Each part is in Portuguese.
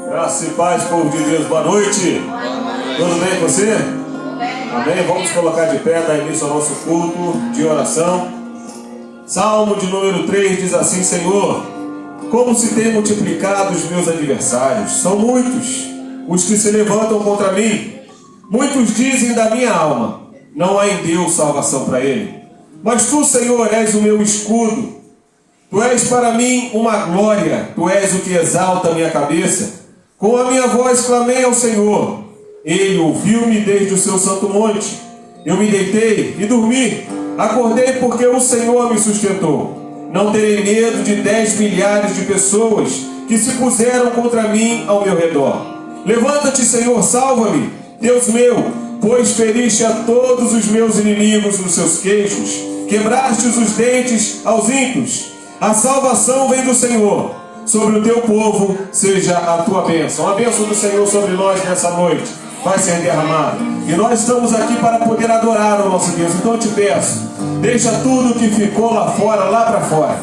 Graça e paz, povo de Deus, boa noite. Tudo bem com você? Amém? Vamos colocar de pé, dar início ao nosso culto de oração. Salmo de número 3 diz assim: Senhor, como se tem multiplicado os meus adversários. São muitos os que se levantam contra mim. Muitos dizem da minha alma: não há em Deus salvação para ele. Mas tu, Senhor, és o meu escudo. Tu és para mim uma glória. Tu és o que exalta a minha cabeça. Com a minha voz clamei ao Senhor. Ele ouviu-me desde o seu santo monte. Eu me deitei e dormi. Acordei porque o Senhor me sustentou. Não terei medo de 10 milhares de pessoas que se puseram contra mim ao meu redor. Levanta-te, Senhor, salva-me, Deus meu, pois feriste a todos os meus inimigos nos seus queixos. Quebrastes os dentes aos ímpios. A salvação vem do Senhor. Sobre o teu povo seja a tua bênção. A bênção do Senhor sobre nós nessa noite vai ser derramada. E nós estamos aqui para poder adorar o nosso Deus. Então eu te peço, deixa tudo que ficou lá fora, lá para fora.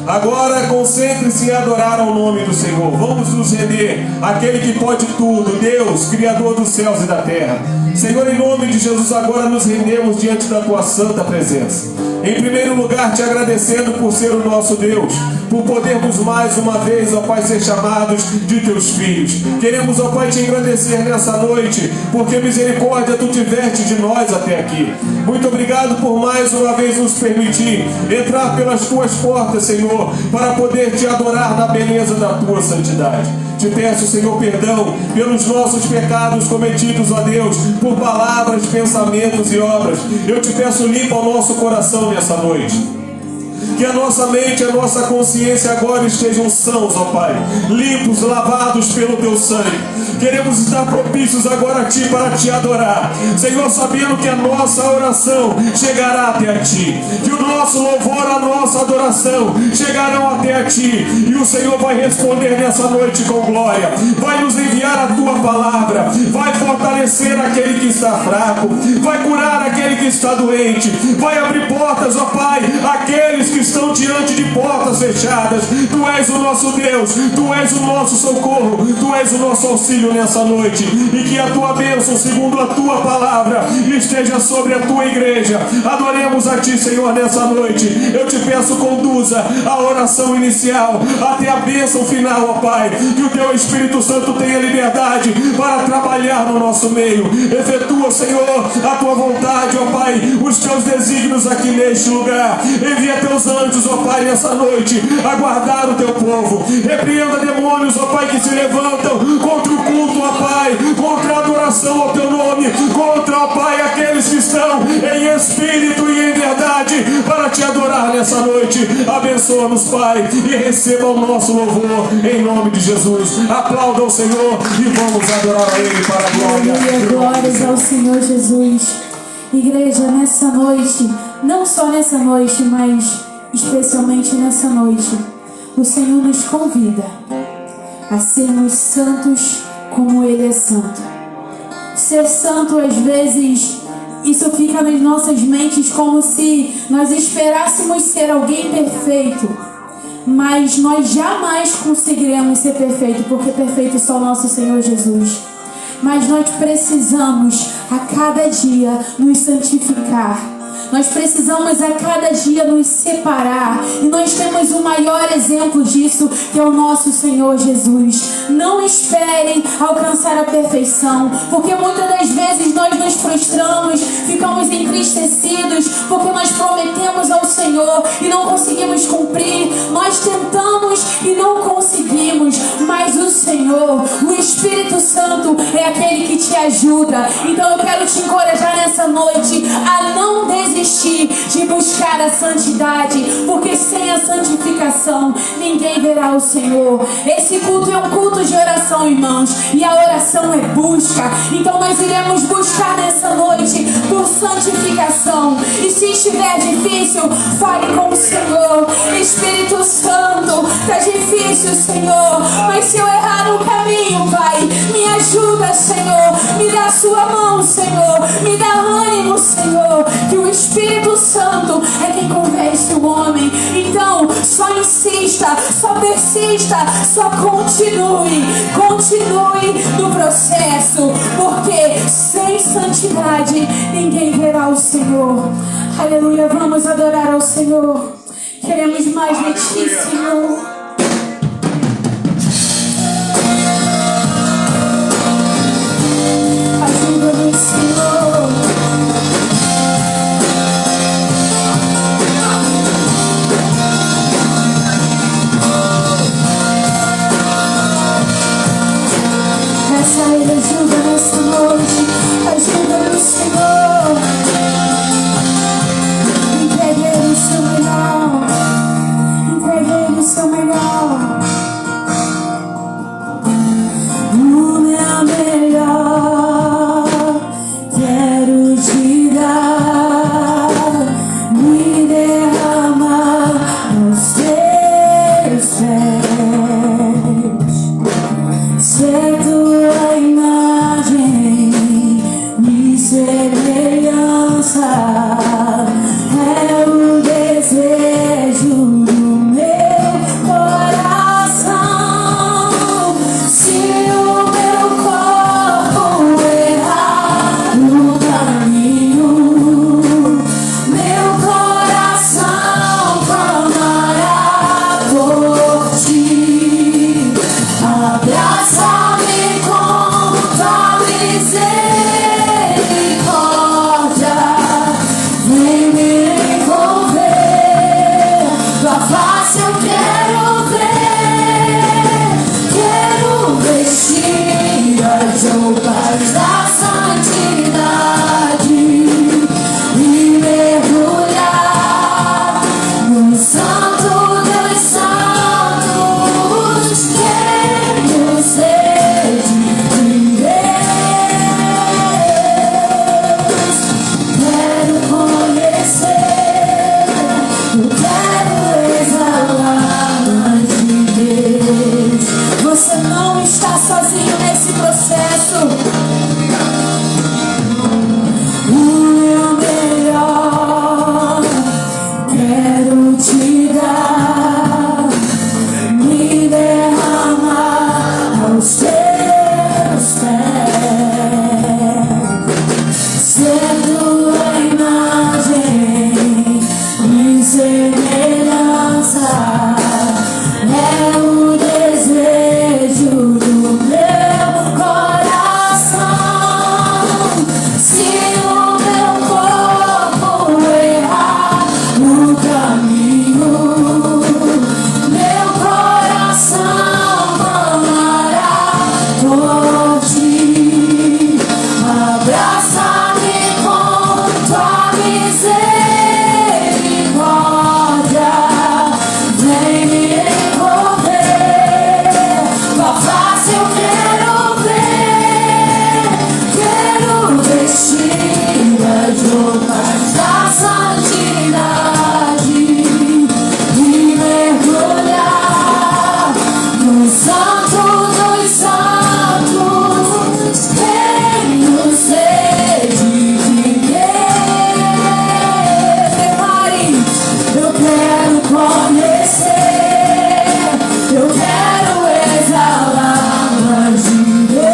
Agora concentre-se em adorar ao nome do Senhor. Vamos nos render àquele que pode tudo, Deus, Criador dos céus e da terra. Senhor, em nome de Jesus, agora nos rendemos diante da tua santa presença. Em primeiro lugar, te agradecendo por ser o nosso Deus, por podermos mais uma vez, ó Pai, ser chamados de teus filhos. Queremos, ó Pai, te agradecer nessa noite, porque misericórdia tu tiveste de nós até aqui. Muito obrigado por mais uma vez nos permitir entrar pelas tuas portas, Senhor, para poder te adorar na beleza da tua santidade. Te peço, Senhor, perdão pelos nossos pecados cometidos, ó Deus, por palavras, pensamentos e obras. Eu te peço, limpa o nosso coração nessa noite. Que a nossa mente e a nossa consciência agora estejam sãos, ó Pai, limpos, lavados pelo teu sangue. Queremos estar propícios agora a Ti para Te adorar, Senhor, sabendo que a nossa oração chegará até a Ti, que o nosso louvor, a nossa adoração chegarão até a Ti, e o Senhor vai responder nessa noite com glória, vai nos enviar a Tua palavra, vai fortalecer aquele que está fraco, vai curar aquele que está doente, vai abrir portas, ó Pai, aqueles que estão diante de portas fechadas. Tu és o nosso Deus, Tu és o nosso socorro, Tu és o nosso auxílio nessa noite, e que a Tua bênção, segundo a Tua palavra, esteja sobre a Tua igreja. Adoremos a Ti, Senhor, nessa noite. Eu te peço, conduza a oração inicial até a bênção final, ó Pai, que o Teu Espírito Santo tenha liberdade para trabalhar no nosso meio. Efetua, Senhor, a Tua vontade, ó Pai, os Teus desígnios aqui neste lugar. Envia Teus anjos, ó Pai, nessa noite, a guardar o Teu povo. Repreenda demônios, ó Pai, que se levantam contra o culto, ó Pai, contra a adoração ao Teu nome, contra, ó Pai, aqueles que estão em espírito e em verdade para Te adorar nessa noite. Abençoa-nos, Pai, e receba o nosso louvor em nome de Jesus. Aplauda o Senhor e vamos adorar a Ele para a glória. Glórias ao Senhor Jesus. Igreja, nessa noite, não só nessa noite, mas especialmente nessa noite, o Senhor nos convida a sermos santos como Ele é santo. Ser santo, às vezes, isso fica nas nossas mentes como se nós esperássemos ser alguém perfeito, mas nós jamais conseguiremos ser perfeito, porque perfeito é só o nosso Senhor Jesus. Mas nós precisamos a cada dia nos santificar. Nós precisamos a cada dia nos separar. E nós temos o maior exemplo disso, que é o nosso Senhor Jesus. Não esperem alcançar a perfeição, porque muitas das vezes nós nos frustramos, ficamos entristecidos, porque nós prometemos ao Senhor e não conseguimos cumprir. Nós tentamos e não conseguimos, mas o Senhor, o Espírito Santo, é aquele que te ajuda. Então eu quero te encorajar nessa noite a não desistir de buscar a santidade, porque sem a santificação ninguém verá o Senhor. Esse culto é um culto de oração, irmãos, e a oração é busca. Então nós iremos buscar nessa noite por santificação. E se estiver difícil, fale com o Senhor. Espírito Santo, está difícil difícil, Senhor, mas se eu errar no caminho, Pai, me ajuda, Senhor, me dá a sua mão, Senhor, me dá ânimo, Senhor, que o Espírito Santo é quem convence o homem. Então, só insista, só persista, só continue no processo, porque sem santidade ninguém verá o Senhor. Aleluia, vamos adorar ao Senhor. Queremos mais de Ti, Senhor. Ajuda-nos, Senhor. Peça a Ele ajuda nessa noite. Ajuda-nos, Senhor. Entregue a Ele o seu melhor. Entregue a Ele o seu melhor. O meu melhor quero te dar. Me derramar nos teus pés. Ser tua imagem, minha semelhança, é o desejo do meu coração. Se o meu corpo errar no caminho, meu coração clamará por Ti. Abraça-me com tua misericórdia, vem me envolver, tua face eu quero ver, quero vestir as roupas da santidade e mergulhar no santo dos santos. Tenho sede de Deus, quero conhecer, eu quero exalar mais de Deus. Você não está sozinho nesse processo. O meu melhor quero te dar. Me derramar aos teus pés. Ser tua imagem, minha semelhança, é o desejo do meu coração. Se o meu corpo errar no caminho, meu coração clamará por Ti. Abraça-me com tua misericórdia, vem me envolver, tua face eu quero ver, quero vestir as roupas da santidade e mergulhar no santo dos santos. Tenho sede de Deus. Declare, eu quero conhecer, eu quero exalar mais de Deus.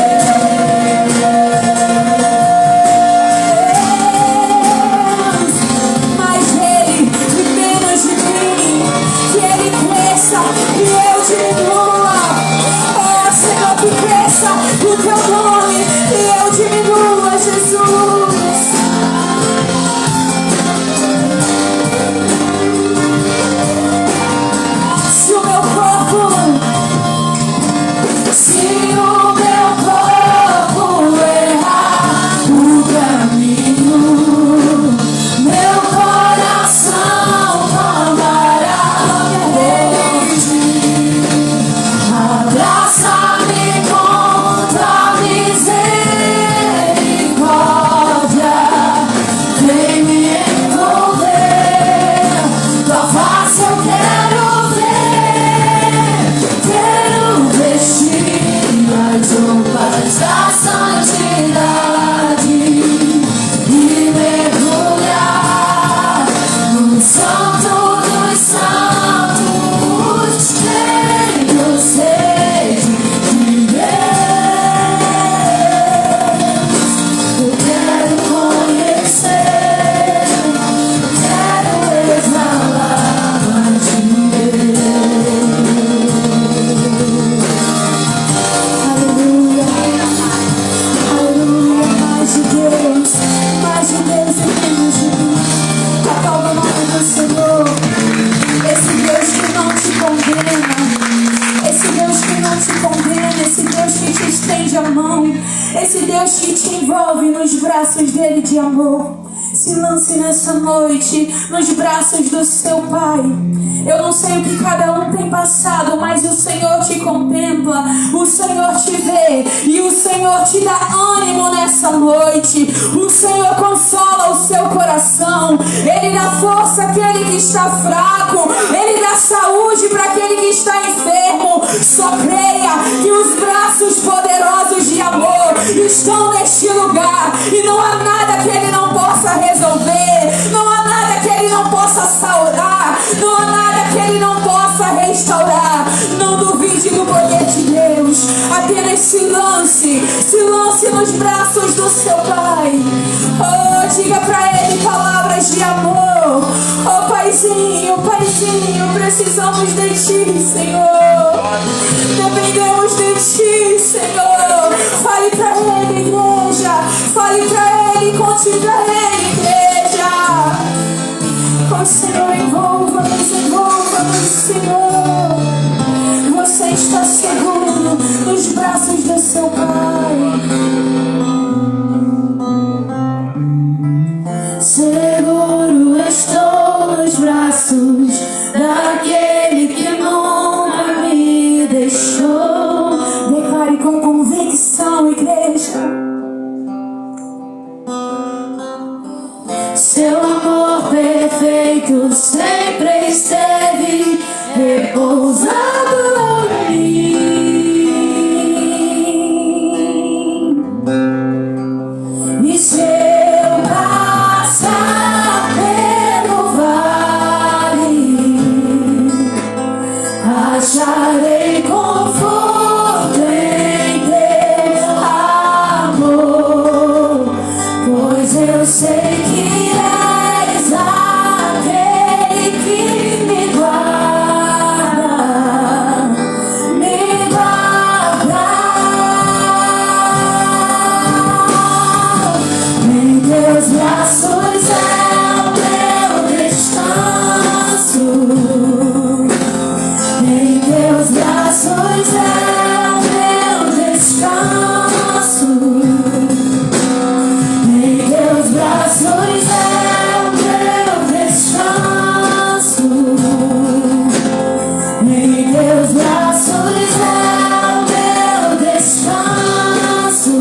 Mais dele e menos de mim, que Ele cresça e eu diminua. Ó Senhor, que cresça o Teu nome e eu diminua, Jesus. Se o meu corpo errar o caminho, meu coração clamará por Ti. não te condena, esse Deus que te estende a mão, esse Deus que te envolve nos braços dele de amor. Se lance nessa noite nos braços do seu Pai. Eu não sei o que cada um tem passado, mas o Senhor te contempla, o Senhor te vê e o Senhor te dá ânimo nessa noite. O Senhor consola o seu coração, Ele dá força àquele que está fraco, Ele dá saúde para aquele que está enfermo. Só creia que os braços poderosos de amor estão neste lugar e não há nada que Ele não possa resolver, não há nada que Ele não possa saurar, não há nada que Ele não possa restaurar. Não duvide do poder de Deus, apenas se lance nos braços do seu Pai. Oh, diga pra Ele palavras de amor. Oh, Paizinho, Paizinho, precisamos de Ti, Senhor. Dependemos de Ti, Senhor. Fale pra Ele, igreja. Fale pra Ele, conte pra Ele, igreja. Oh, Senhor, envolva-nos, Senhor. Você está seguro nos braços do seu Pai. Seguro estou nos braços daquele que nunca me deixou. Declare com convicção, igreja. Seu amor perfeito sempre esteve repousado em mim. E se eu passar pelo vale, acharei conforto em teu amor, pois eu sei que és aquele que me guarda, me guarda. Em teus braços é o meu descanso, em teus braços é o meu descanso, em teus braços é o meu descanso, em teus braços é o meu descanso.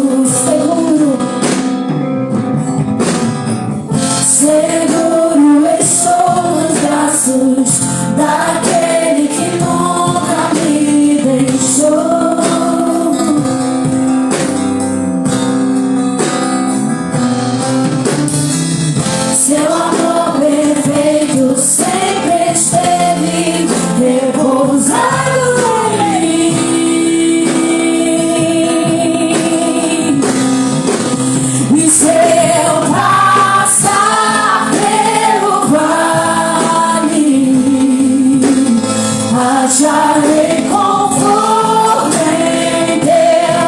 Seguro estou nos braços daquele que nunca me deixou. Seu amor perfeito sempre esteve repousado em mim. E se eu passar pelo vale, acharei conforto em teu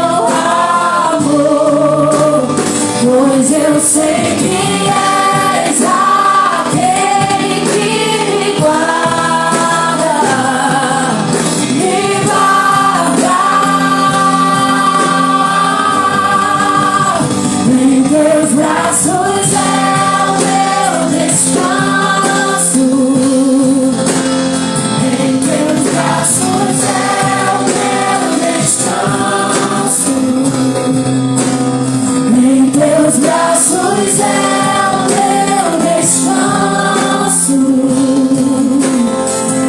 amor, pois eu sei que és aquele que me guarda, me guarda. Em teus braços é o meu descanso, em teus braços é o meu descanso, em teus braços é o meu descanso,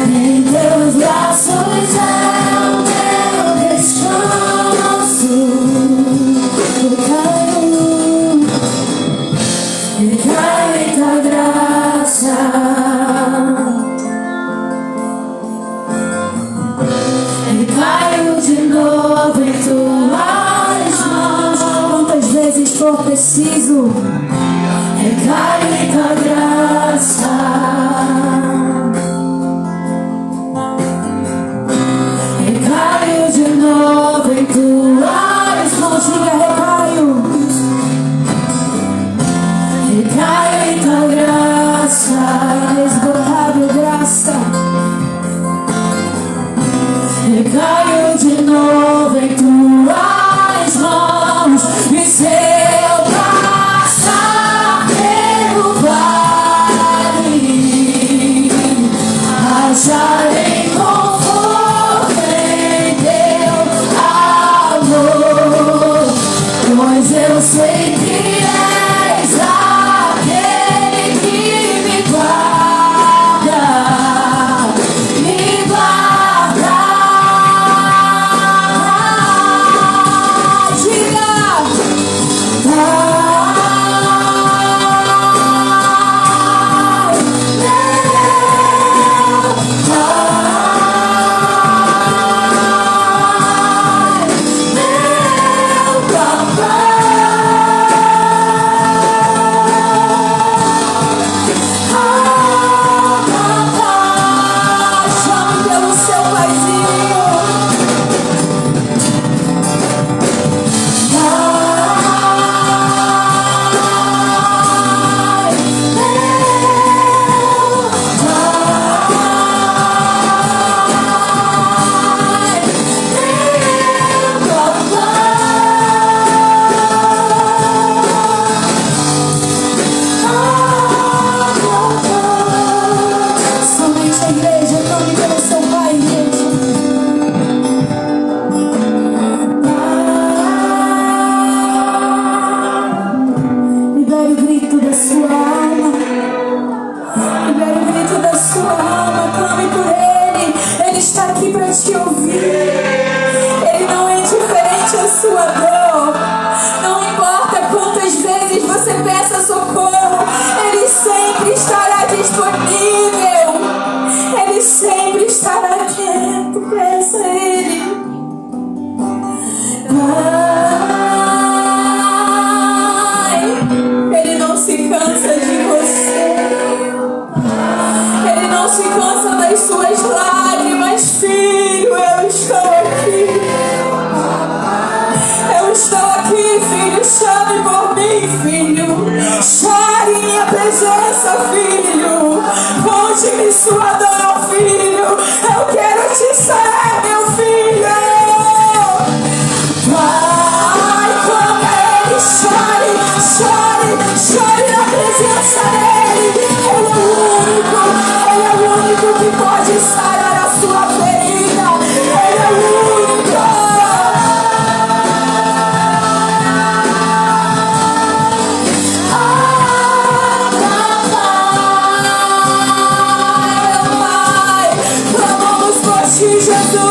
em teus braços é o meu descanso. Eu caio em tua graça, eu caio de novo em tuas mãos. Quantas vezes for preciso, eu caio em tua graça. Eu caio de novo em tuas mãos. Diga, recaio. Eu caio em tua graça, inesgotável graça. Eu caio de novo sua dor. Não importa quantas vezes você peça socorro, Ele sempre estará disponível. Ele sempre estará quieto. Peça a Ele. Pai, Ele não se cansa de você. Ele não se cansa das suas lágrimas. Filho, eu estou aqui. Eu estou aqui, filho. Chame por mim, filho. Chore em minha presença, filho. Conte-me sua dor, filho. Eu quero te sarar, meu filho. Vai com Ele, chore, chore, chore na presença dEle. Ele é o único que pode sarar a sua ferida. Ele é o único. Pai, clamamos por ti, Jesus.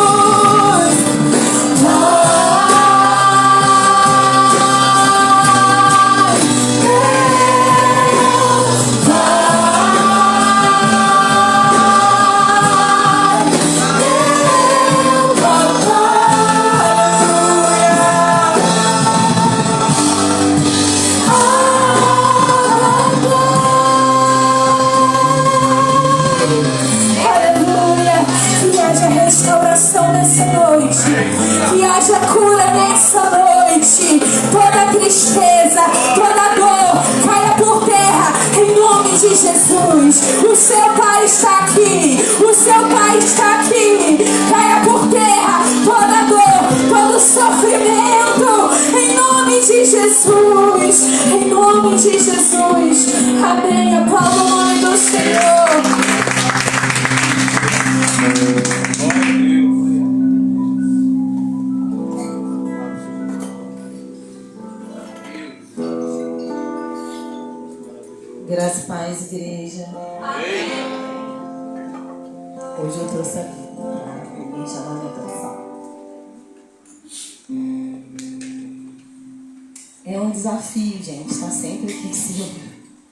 Aleluia. Que haja restauração nessa noite. Que haja cura nessa noite. Toda tristeza, toda dor caia por terra em nome de Jesus. O seu Pai está aqui. O seu Pai está aqui. Caia por terra toda dor, todo sofrimento em nome de Jesus. Em nome de Jesus. Amém. Aplauda o nome do Senhor. Graças e paz, igreja. Hoje eu trouxe aqui alguém chamar minha atenção. É um desafio, gente. Está sempre aquecido.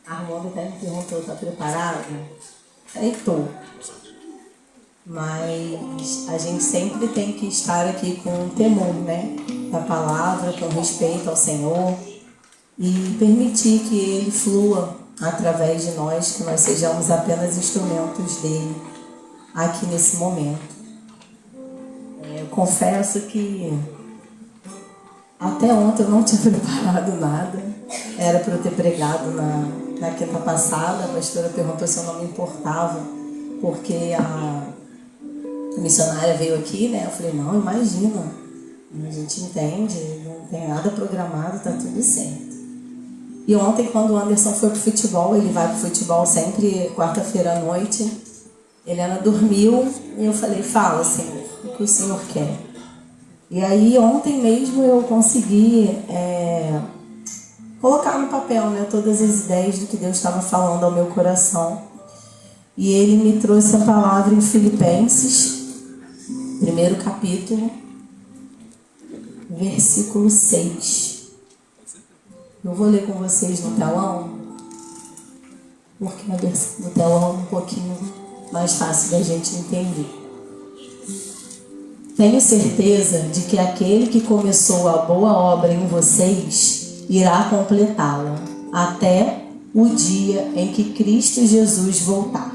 A Armando até me perguntou: está preparada? Falei: tô. Mas a gente sempre tem que estar aqui com temor, né? Da palavra, com respeito ao Senhor. E permitir que Ele flua através de nós, que nós sejamos apenas instrumentos dele aqui nesse momento. Eu confesso que até ontem eu não tinha preparado nada. Era para eu ter pregado na quinta passada. A pastora perguntou se eu não me importava, porque a missionária veio aqui, né? Eu falei: não, imagina, a gente entende, não tem nada programado, tá tudo certo. E ontem, quando o Anderson foi pro futebol, ele vai pro futebol sempre quarta-feira à noite, Helena dormiu e eu falei: fala, Senhor, o que o Senhor quer? E aí ontem mesmo eu consegui colocar no papel, né, todas as ideias do que Deus estava falando ao meu coração. E Ele me trouxe a palavra em Filipenses, 1º capítulo, versículo 6. Eu vou ler com vocês no telão, porque no telão é um pouquinho mais fácil da gente entender. Tenho certeza de que aquele que começou a boa obra em vocês irá completá-la até o dia em que Cristo Jesus voltar.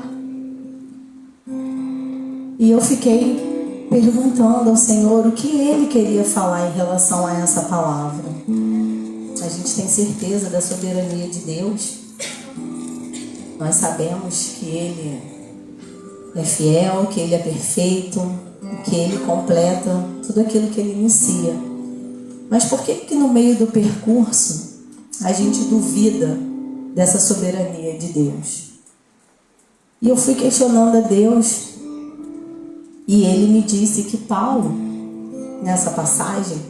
E eu fiquei perguntando ao Senhor o que Ele queria falar em relação a essa palavra. A gente tem certeza da soberania de Deus. Nós sabemos que Ele é fiel, que Ele é perfeito, que Ele completa tudo aquilo que Ele inicia. Mas por que no meio do percurso a gente duvida dessa soberania de Deus? E eu fui questionando a Deus, e Ele me disse que Paulo, nessa passagem,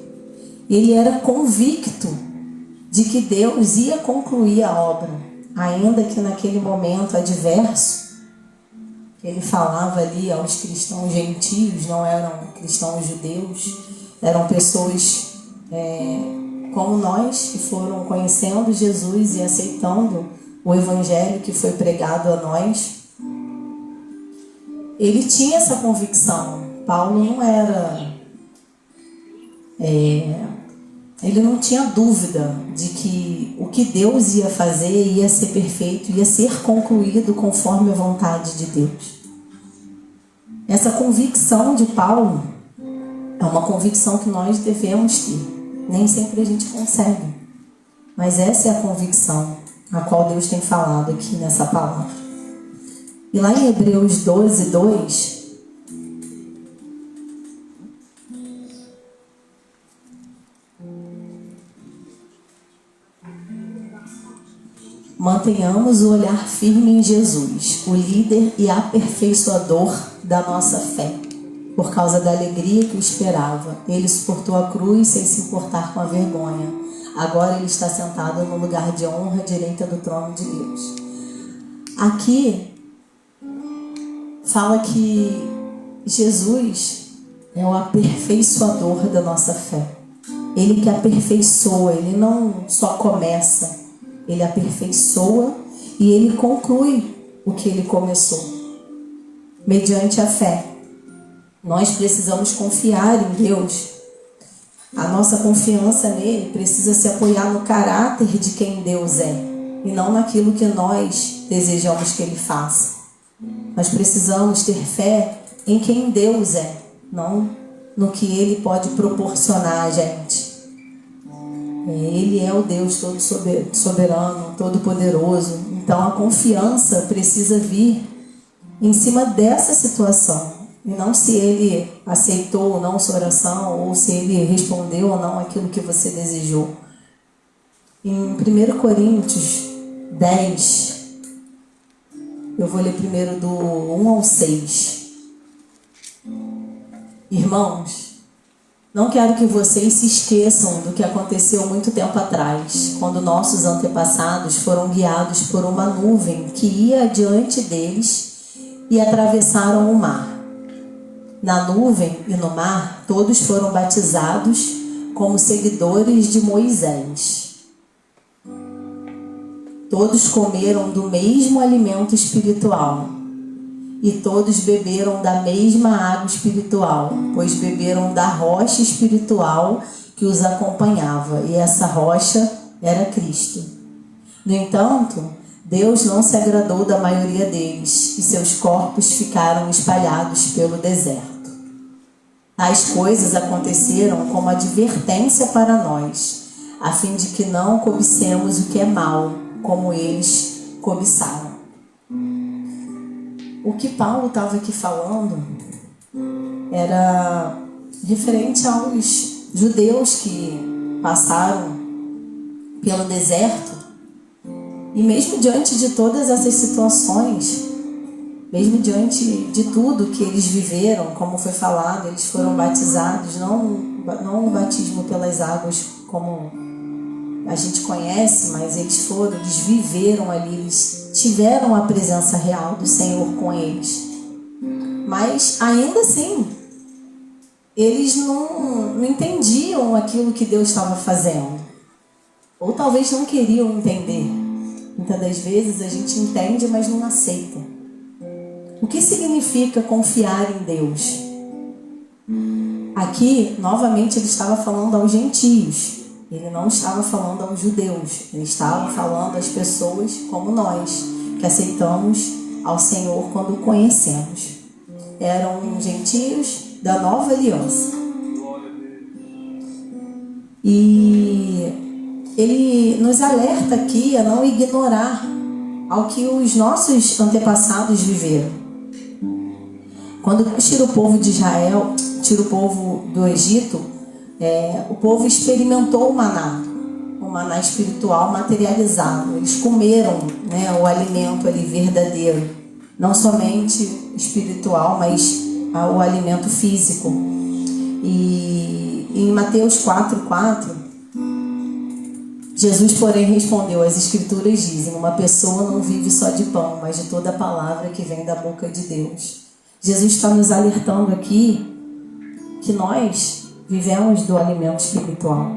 ele era convicto de que Deus ia concluir a obra, ainda que naquele momento adverso, ele falava ali aos cristãos gentios, não eram cristãos judeus, eram pessoas como nós que foram conhecendo Jesus e aceitando o evangelho que foi pregado a nós, ele tinha essa convicção. Paulo não era... ele não tinha dúvida de que o que Deus ia fazer ia ser perfeito, ia ser concluído conforme a vontade de Deus. Essa convicção de Paulo é uma convicção que nós devemos ter. Nem sempre a gente consegue, mas essa é a convicção a qual Deus tem falado aqui nessa palavra. E lá em Hebreus 12, 2, mantenhamos o olhar firme em Jesus, o líder e aperfeiçoador da nossa fé. Por causa da alegria que o esperava, ele suportou a cruz sem se importar com a vergonha. Agora ele está sentado no lugar de honra à direita do trono de Deus. Aqui fala que Jesus é o aperfeiçoador da nossa fé. Ele que aperfeiçoa, ele não só começa, ele aperfeiçoa e ele conclui o que ele começou. Mediante a fé, nós precisamos confiar em Deus. A nossa confiança nele precisa se apoiar no caráter de quem Deus é e não naquilo que nós desejamos que ele faça. Nós precisamos ter fé em quem Deus é, não no que ele pode proporcionar a gente. Ele é o Deus todo soberano, todo poderoso. Então a confiança precisa vir em cima dessa situação. E não se ele aceitou ou não sua oração, ou se ele respondeu ou não aquilo que você desejou. Em 1 Coríntios 10, eu vou ler primeiro do 1 ao 6. Irmãos, não quero que vocês se esqueçam do que aconteceu muito tempo atrás, quando nossos antepassados foram guiados por uma nuvem que ia adiante deles e atravessaram o mar. Na nuvem e no mar, todos foram batizados como seguidores de Moisés. Todos comeram do mesmo alimento espiritual e todos beberam da mesma água espiritual, pois beberam da rocha espiritual que os acompanhava, e essa rocha era Cristo. No entanto, Deus não se agradou da maioria deles e seus corpos ficaram espalhados pelo deserto. Tais coisas aconteceram como advertência para nós, a fim de que não cobicemos o que é mal, como eles cobiçaram. O que Paulo estava aqui falando era referente aos judeus que passaram pelo deserto. E mesmo diante de todas essas situações, mesmo diante de tudo que eles viveram, como foi falado, eles foram batizados, não o batismo pelas águas como a gente conhece, mas eles viveram ali, eles tiveram a presença real do Senhor com eles. Mas ainda assim, eles não entendiam aquilo que Deus estava fazendo. Ou talvez não queriam entender. Muitas das vezes a gente entende, mas não aceita. O que significa confiar em Deus? Aqui, novamente, ele estava falando aos gentios. Ele não estava falando aos judeus. Ele estava falando às pessoas como nós, que aceitamos ao Senhor quando o conhecemos. Eram gentios da nova aliança. E ele nos alerta aqui a não ignorar ao que os nossos antepassados viveram. Quando Deus tira o povo de Israel, tira o povo do Egito, o povo experimentou o maná espiritual materializado. Eles comeram, o alimento ali verdadeiro, não somente espiritual, mas o alimento físico. E em Mateus 4:4, Jesus, porém, respondeu: as Escrituras dizem, uma pessoa não vive só de pão, mas de toda a palavra que vem da boca de Deus. Jesus está nos alertando aqui que nós vivemos do alimento espiritual.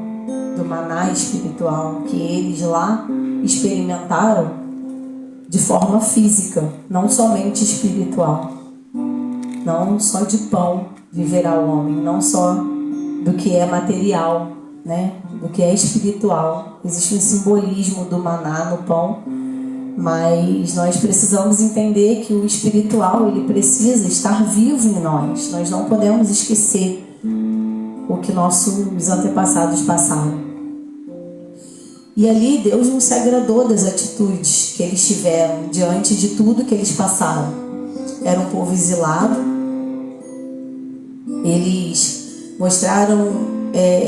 do maná espiritual que eles lá experimentaram de forma física, não somente espiritual. Não só de pão viverá o homem, não só do que é material, né? Do que é espiritual. Existe um simbolismo do maná no pão, mas nós precisamos entender que o espiritual ele precisa estar vivo em nós. Nós não podemos esquecer o que nossos antepassados passaram. E ali Deus não se agradou das atitudes que eles tiveram diante de tudo que eles passaram. Era um povo exilado. Eles mostraram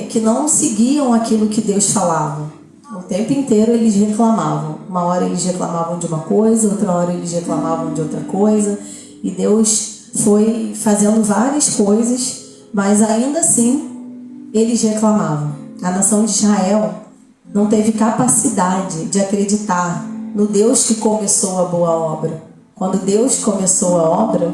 que não seguiam aquilo que Deus falava. O tempo inteiro eles reclamavam. Uma hora eles reclamavam de uma coisa, outra hora eles reclamavam de outra coisa. E Deus foi fazendo várias coisas, mas ainda assim eles reclamavam. A nação de Israel não teve capacidade de acreditar no Deus que começou a boa obra. Quando Deus começou a obra,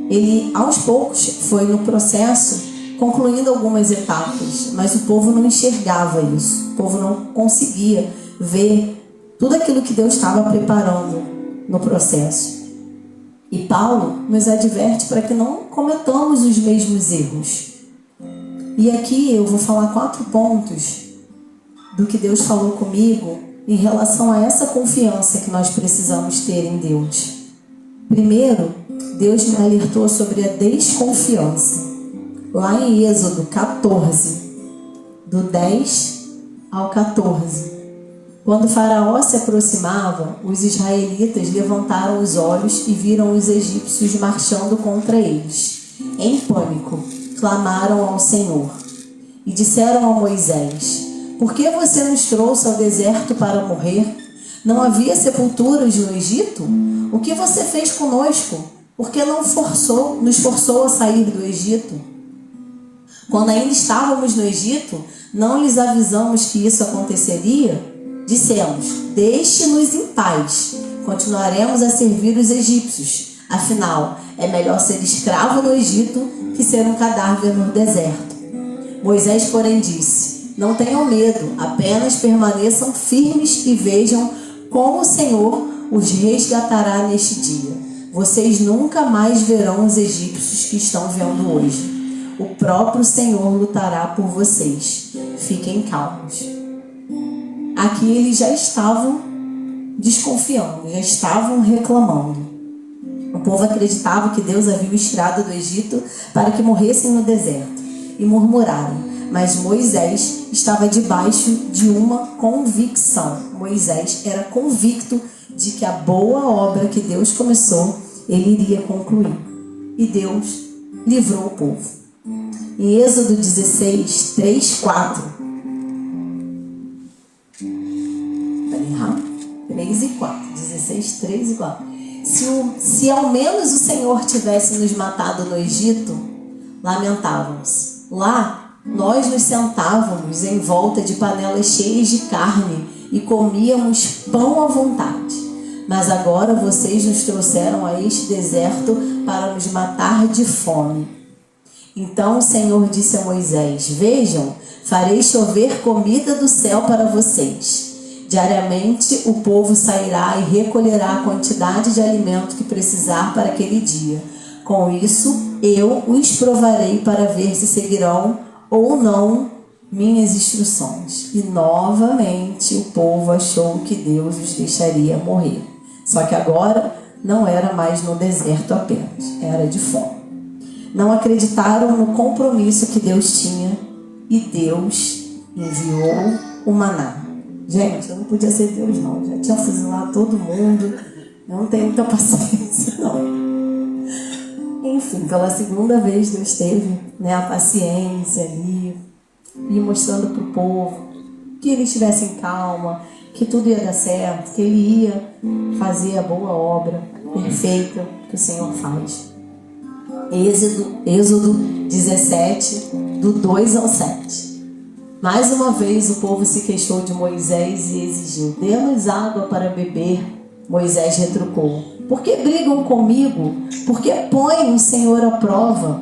ele aos poucos foi no processo concluindo algumas etapas, mas o povo não enxergava isso. O povo não conseguia ver tudo aquilo que Deus estava preparando no processo. E Paulo nos adverte para que não cometamos os mesmos erros. E aqui eu vou falar 4 pontos do que Deus falou comigo em relação a essa confiança que nós precisamos ter em Deus. Primeiro, Deus me alertou sobre a desconfiança. Lá em Êxodo 14, do 10 ao 14. Quando Faraó se aproximava, os israelitas levantaram os olhos e viram os egípcios marchando contra eles. Em pânico, clamaram ao Senhor e disseram a Moisés: por que você nos trouxe ao deserto para morrer? Não havia sepulturas no Egito? O que você fez conosco? Por que não nos forçou a sair do Egito? Quando ainda estávamos no Egito, não lhes avisamos que isso aconteceria? Dissemos: deixe-nos em paz, continuaremos a servir os egípcios. Afinal, é melhor ser escravo no Egito que ser um cadáver no deserto. Moisés, porém, disse: não tenham medo, apenas permaneçam firmes e vejam como o Senhor os resgatará neste dia. Vocês nunca mais verão os egípcios que estão vendo hoje. O próprio Senhor lutará por vocês. Fiquem calmos. Aqui eles já estavam desconfiando, já estavam reclamando. O povo acreditava que Deus havia os tirado do Egito para que morressem no deserto. E murmuraram. Mas Moisés estava debaixo de uma convicção. Moisés era convicto de que a boa obra que Deus começou, ele iria concluir. E Deus livrou o povo. Em Êxodo 16, 3, 4. Peraí, rápido. 3 e 4. 16, 3 e 4. Se ao menos o Senhor tivesse nos matado no Egito, lamentávamos. Lá, nós nos sentávamos em volta de panelas cheias de carne e comíamos pão à vontade. Mas agora vocês nos trouxeram a este deserto para nos matar de fome. Então o Senhor disse a Moisés: vejam, farei chover comida do céu para vocês. Diariamente o povo sairá e recolherá a quantidade de alimento que precisar para aquele dia. Com isso, eu os provarei para ver se seguirão ou não minhas instruções. E novamente o povo achou que Deus os deixaria morrer. Só que agora não era mais no deserto apenas, era de fome. Não acreditaram no compromisso que Deus tinha e Deus enviou o maná. Gente, eu não podia ser Deus não, já tinha fuzilado todo mundo, eu não tenho muita paciência não. Enfim, pela segunda vez Deus teve a paciência ali, e mostrando para o povo que eles tivessem calma, que tudo ia dar certo, que ele ia fazer a boa obra perfeita que o Senhor faz. Êxodo 17, do 2 ao 7. Mais uma vez o povo se queixou de Moisés e exigiu: dê-nos água para beber. Moisés retrucou: por que brigam comigo? Por que põem o Senhor à prova?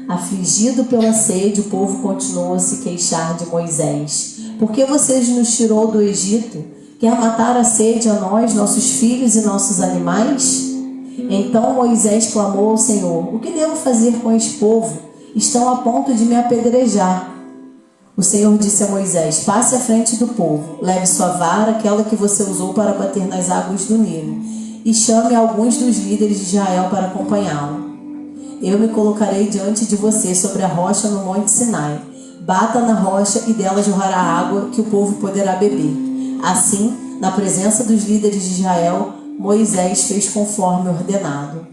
Afligido pela sede, o povo continuou a se queixar de Moisés. Por que você nos tirou do Egito? Quer matar a sede a nós, nossos filhos e nossos animais? Então Moisés clamou ao Senhor: o que devo fazer com este povo? Estão a ponto de me apedrejar. O Senhor disse a Moisés: passe à frente do povo, leve sua vara, aquela que você usou para bater nas águas do Nilo, e chame alguns dos líderes de Israel para acompanhá-lo. Eu me colocarei diante de você sobre a rocha no Monte Sinai. Bata na rocha e dela jorrará água que o povo poderá beber. Assim, na presença dos líderes de Israel, Moisés fez conforme ordenado.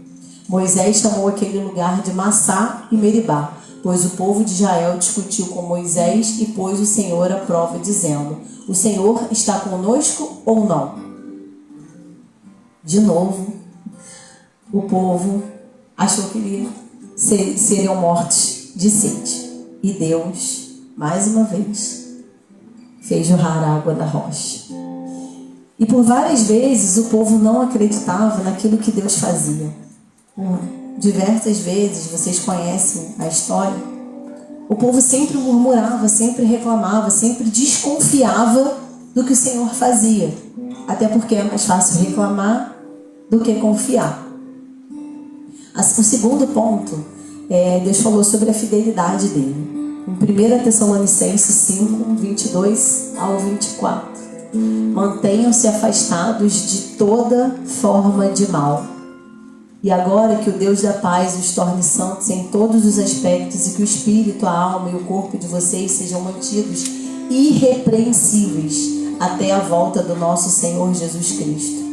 Moisés chamou aquele lugar de Massá e Meribá, pois o povo de Israel discutiu com Moisés e pôs o Senhor à prova, dizendo: o Senhor está conosco ou não? De novo, o povo achou que seriam mortos de sede. E Deus, mais uma vez, fez jorrar a água da rocha. E por várias vezes o povo não acreditava naquilo que Deus fazia. Por diversas vezes, vocês conhecem a história, o povo sempre murmurava, sempre reclamava, sempre desconfiava do que o Senhor fazia. Até porque é mais fácil reclamar do que confiar. O segundo ponto, Deus falou sobre a fidelidade dele. Em 1 Tessalonicenses 5, 22 ao 24. Mantenham-se afastados de toda forma de mal. E agora que o Deus da paz os torne santos em todos os aspectos e que o espírito, a alma e o corpo de vocês sejam mantidos irrepreensíveis até a volta do nosso Senhor Jesus Cristo.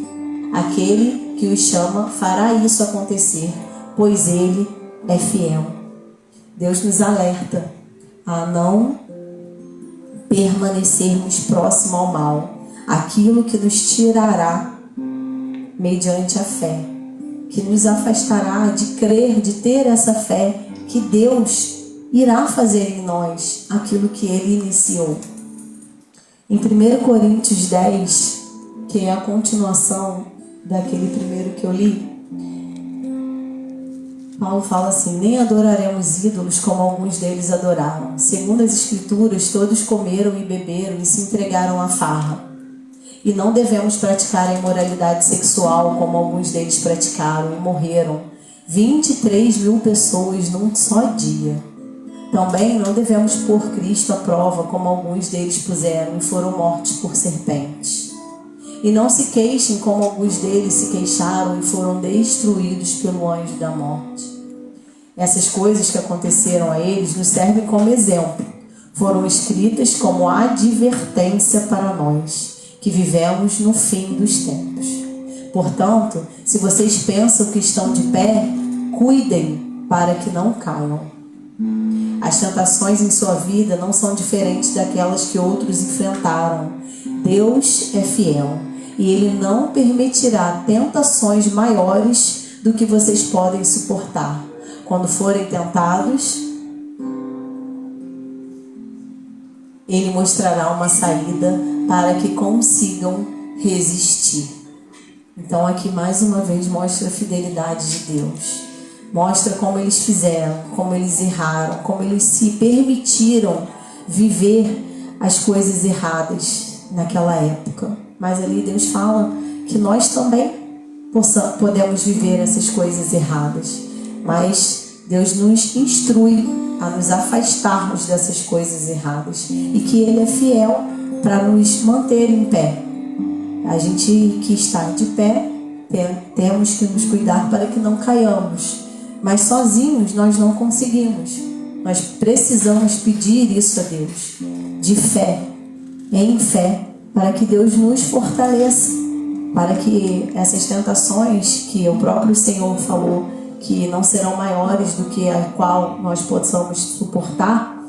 Aquele que os chama fará isso acontecer, pois Ele é fiel. Deus nos alerta a não permanecermos próximo ao mal, aquilo que nos tirará mediante a fé, que nos afastará de crer, de ter essa fé que Deus irá fazer em nós aquilo que Ele iniciou. Em 1 Coríntios 10, que é a continuação daquele primeiro que eu li, Paulo fala assim: nem adoraremos ídolos como alguns deles adoraram. Segundo as Escrituras, todos comeram e beberam e se entregaram à farra. E não devemos praticar a imoralidade sexual como alguns deles praticaram e morreram 23.000 pessoas num só dia. Também não devemos pôr Cristo à prova como alguns deles puseram e foram mortos por serpentes. E não se queixem como alguns deles se queixaram e foram destruídos pelo anjo da morte. Essas coisas que aconteceram a eles nos servem como exemplo. Foram escritas como advertência para nós, que vivemos no fim dos tempos. Portanto, se vocês pensam que estão de pé, cuidem para que não caiam. As tentações em sua vida não são diferentes daquelas que outros enfrentaram. Deus é fiel e Ele não permitirá tentações maiores do que vocês podem suportar. Quando forem tentados, Ele mostrará uma saída para que consigam resistir. Então aqui mais uma vez mostra a fidelidade de Deus. Mostra como eles fizeram, como eles erraram, como eles se permitiram viver as coisas erradas naquela época. Mas ali Deus fala que nós também podemos viver essas coisas erradas. Mas Deus nos instrui a nos afastarmos dessas coisas erradas e que Ele é fiel para nos manter em pé. A gente que está de pé, temos que nos cuidar para que não caiamos. Mas sozinhos nós não conseguimos. Nós precisamos pedir isso a Deus, de fé, em fé, para que Deus nos fortaleça, para que essas tentações que o próprio Senhor falou que não serão maiores do que a qual nós possamos suportar,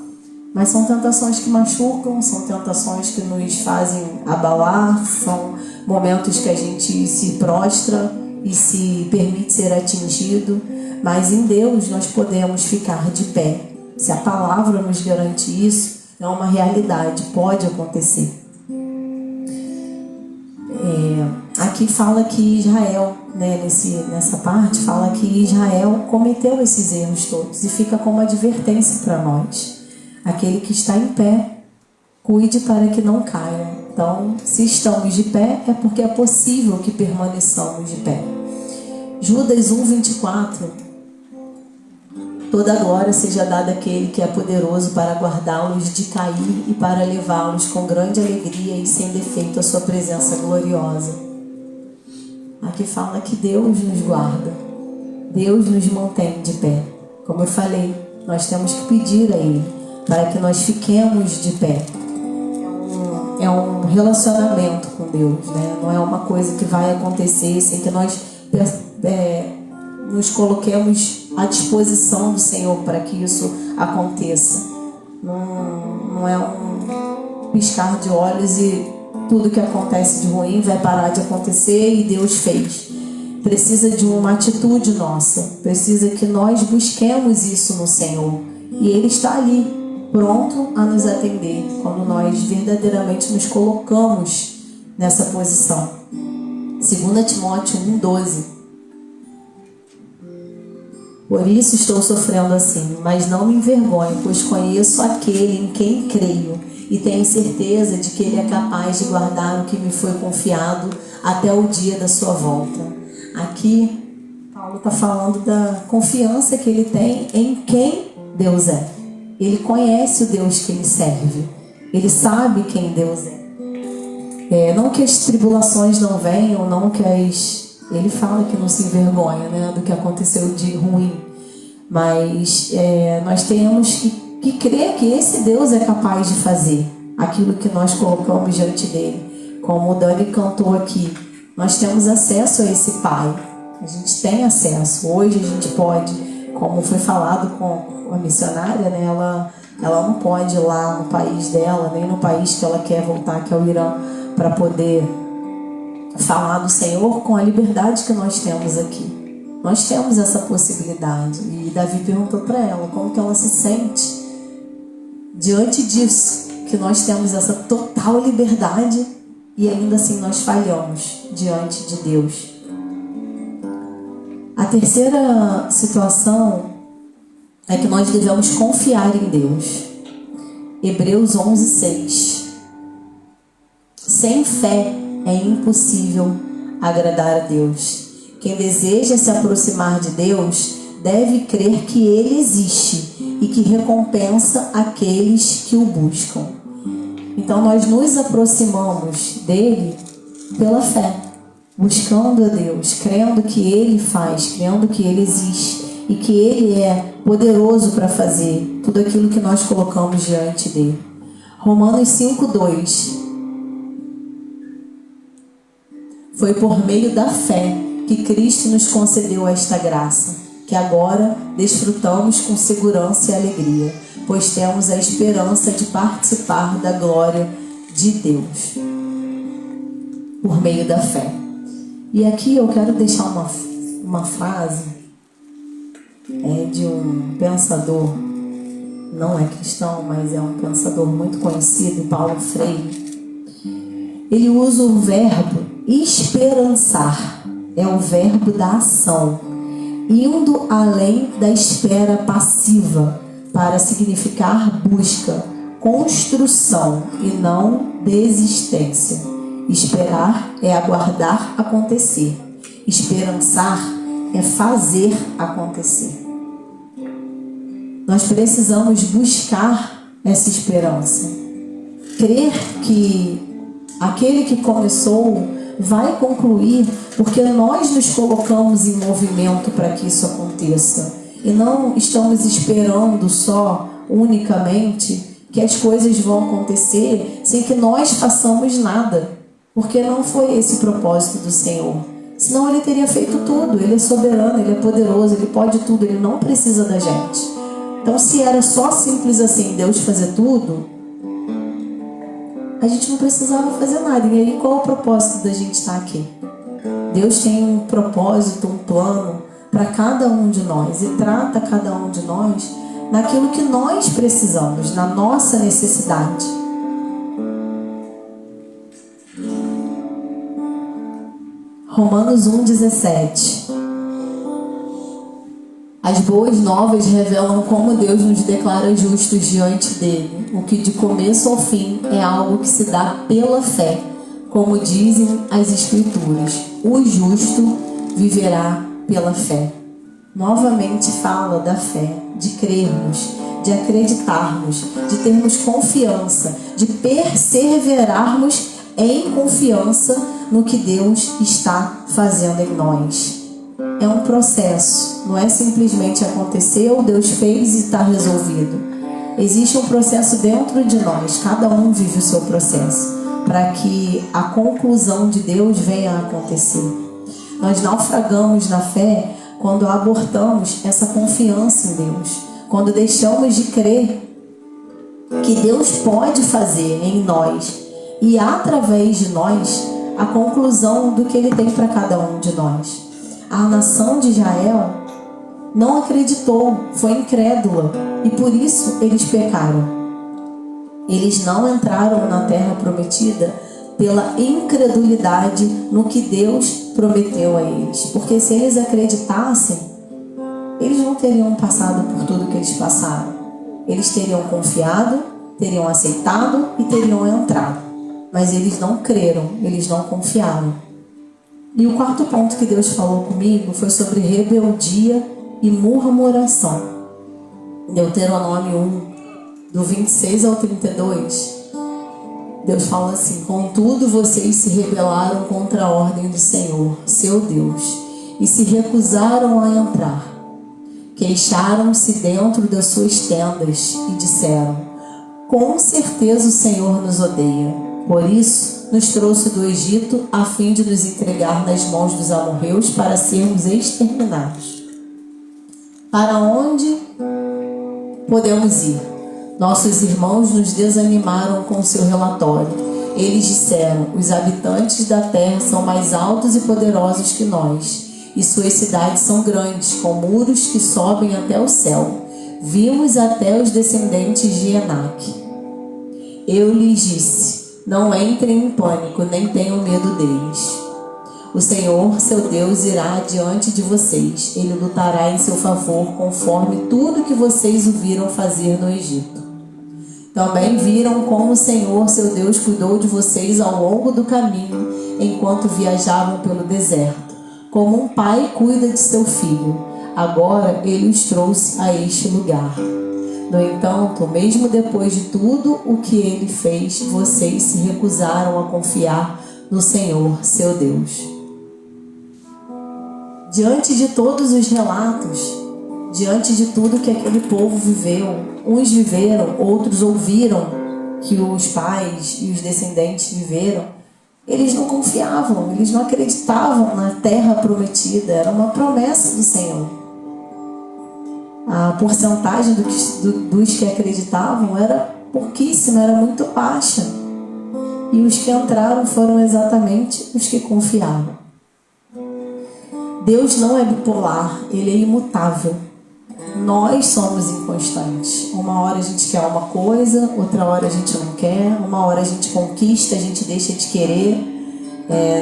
mas são tentações que machucam, são tentações que nos fazem abalar, são momentos que a gente se prostra e se permite ser atingido, mas em Deus nós podemos ficar de pé. Se a palavra nos garante isso, é uma realidade, pode acontecer. Aqui fala que Israel, nessa parte, fala que Israel cometeu esses erros todos e fica como advertência para nós. Aquele que está em pé cuide para que não caiam. Então, se estamos de pé, é porque é possível que permaneçamos de pé. Judas 1:24. Toda a glória seja dada àquele que é poderoso para guardá-los de cair e para levá-los com grande alegria e sem defeito à sua presença gloriosa. Aqui fala que Deus nos guarda, Deus nos mantém de pé. Como eu falei, nós temos que pedir a Ele para que nós fiquemos de pé. É um relacionamento com Deus, né? Não é uma coisa que vai acontecer sem que nós nos coloquemos à disposição do Senhor para que isso aconteça. Não é um piscar de olhos e tudo que acontece de ruim vai parar de acontecer e Deus fez. Precisa de uma atitude nossa, precisa que nós busquemos isso no Senhor. E Ele está ali, pronto a nos atender, quando nós verdadeiramente nos colocamos nessa posição. 2 Timóteo 1:12. Por isso estou sofrendo assim, mas não me envergonho, pois conheço aquele em quem creio e tenho certeza de que Ele é capaz de guardar o que me foi confiado até o dia da sua volta. Aqui, Paulo está falando da confiança que ele tem em quem Deus é. Ele conhece o Deus que ele serve. Ele sabe quem Deus é. Não que as tribulações não venham, não que Ele fala que não se envergonha, né, do que aconteceu de ruim. Mas nós temos que crer que esse Deus é capaz de fazer aquilo que nós colocamos diante dele. Como o Dani cantou aqui, nós temos acesso a esse Pai. A gente tem acesso. Hoje a gente pode, como foi falado com a missionária, né, ela não pode ir lá no país dela, nem no país que ela quer voltar, que é o Irã, para poder falar do Senhor com a liberdade que nós temos aqui. Nós temos essa possibilidade. E Davi perguntou para ela como que ela se sente diante disso, que nós temos essa total liberdade e ainda assim nós falhamos diante de Deus. A terceira situação é que nós devemos confiar em Deus. Hebreus 11:6. Sem fé é impossível agradar a Deus. Quem deseja se aproximar de Deus deve crer que Ele existe e que recompensa aqueles que o buscam. Então nós nos aproximamos dele pela fé, buscando a Deus, crendo que Ele faz, crendo que Ele existe e que Ele é poderoso para fazer tudo aquilo que nós colocamos diante dele. Romanos 5:2. Foi por meio da fé que Cristo nos concedeu esta graça, que agora desfrutamos com segurança e alegria, pois temos a esperança de participar da glória de Deus por meio da fé. E aqui eu quero deixar uma frase de um pensador, não é cristão, mas é um pensador muito conhecido, Paulo Freire. Ele usa o verbo esperançar, é o verbo da ação, indo além da espera passiva, para significar busca, construção e não desistência. Esperar é aguardar acontecer. Esperançar é fazer acontecer. Nós precisamos buscar essa esperança. Crer que aquele que começou vai concluir, porque nós nos colocamos em movimento para que isso aconteça. E não estamos esperando só, unicamente, que as coisas vão acontecer sem que nós façamos nada. Porque não foi esse o propósito do Senhor. Senão Ele teria feito tudo. Ele é soberano, Ele é poderoso, Ele pode tudo, Ele não precisa da gente. Então, se era só simples assim, Deus fazer tudo, a gente não precisava fazer nada. E aí, qual é o propósito da gente estar aqui? Deus tem um propósito, um plano para cada um de nós e trata cada um de nós naquilo que nós precisamos, na nossa necessidade. Romanos 1:17. As boas novas revelam como Deus nos declara justos diante dele, o que de começo ao fim é algo que se dá pela fé, como dizem as Escrituras: o justo viverá pela fé. Novamente fala da fé, de crermos, de acreditarmos, de termos confiança, de perseverarmos em confiança no que Deus está fazendo em nós. É um processo, não é simplesmente aconteceu, Deus fez e está resolvido. Existe um processo dentro de nós, cada um vive o seu processo, para que a conclusão de Deus venha a acontecer. Nós naufragamos na fé quando abortamos essa confiança em Deus, quando deixamos de crer que Deus pode fazer em nós e através de nós a conclusão do que Ele tem para cada um de nós. A nação de Israel não acreditou, foi incrédula e por isso eles pecaram. Eles não entraram na terra prometida pela incredulidade no que Deus prometeu a eles. Porque se eles acreditassem, eles não teriam passado por tudo que eles passaram. Eles teriam confiado, teriam aceitado e teriam entrado. Mas eles não creram, eles não confiaram. E o quarto ponto que Deus falou comigo foi sobre rebeldia e murmuração. Deuteronômio 1, do 26 ao 32, Deus fala assim: contudo vocês se rebelaram contra a ordem do Senhor, seu Deus, e se recusaram a entrar. Queixaram-se dentro das suas tendas e disseram: com certeza o Senhor nos odeia. Por isso, nos trouxe do Egito a fim de nos entregar nas mãos dos amorreus para sermos exterminados. Para onde podemos ir? Nossos irmãos nos desanimaram com seu relatório. Eles disseram: os habitantes da terra são mais altos e poderosos que nós, e suas cidades são grandes, com muros que sobem até o céu. Vimos até os descendentes de Enaque. Eu lhes disse: não entrem em pânico, nem tenham medo deles. O Senhor, seu Deus, irá adiante de vocês. Ele lutará em seu favor, conforme tudo que vocês o viram fazer no Egito. Também viram como o Senhor, seu Deus, cuidou de vocês ao longo do caminho, enquanto viajavam pelo deserto, como um pai cuida de seu filho. Agora ele os trouxe a este lugar. No entanto, mesmo depois de tudo o que ele fez, vocês se recusaram a confiar no Senhor, seu Deus. Diante de todos os relatos, diante de tudo que aquele povo viveu, uns viveram, outros ouviram que os pais e os descendentes viveram, eles não confiavam, eles não acreditavam na terra prometida, era uma promessa do Senhor. A porcentagem dos que acreditavam era pouquíssima, era muito baixa. E os que entraram foram exatamente os que confiaram. Deus não é bipolar, Ele é imutável. Nós somos inconstantes. Uma hora a gente quer uma coisa, outra hora a gente não quer. Uma hora a gente conquista, a gente deixa de querer.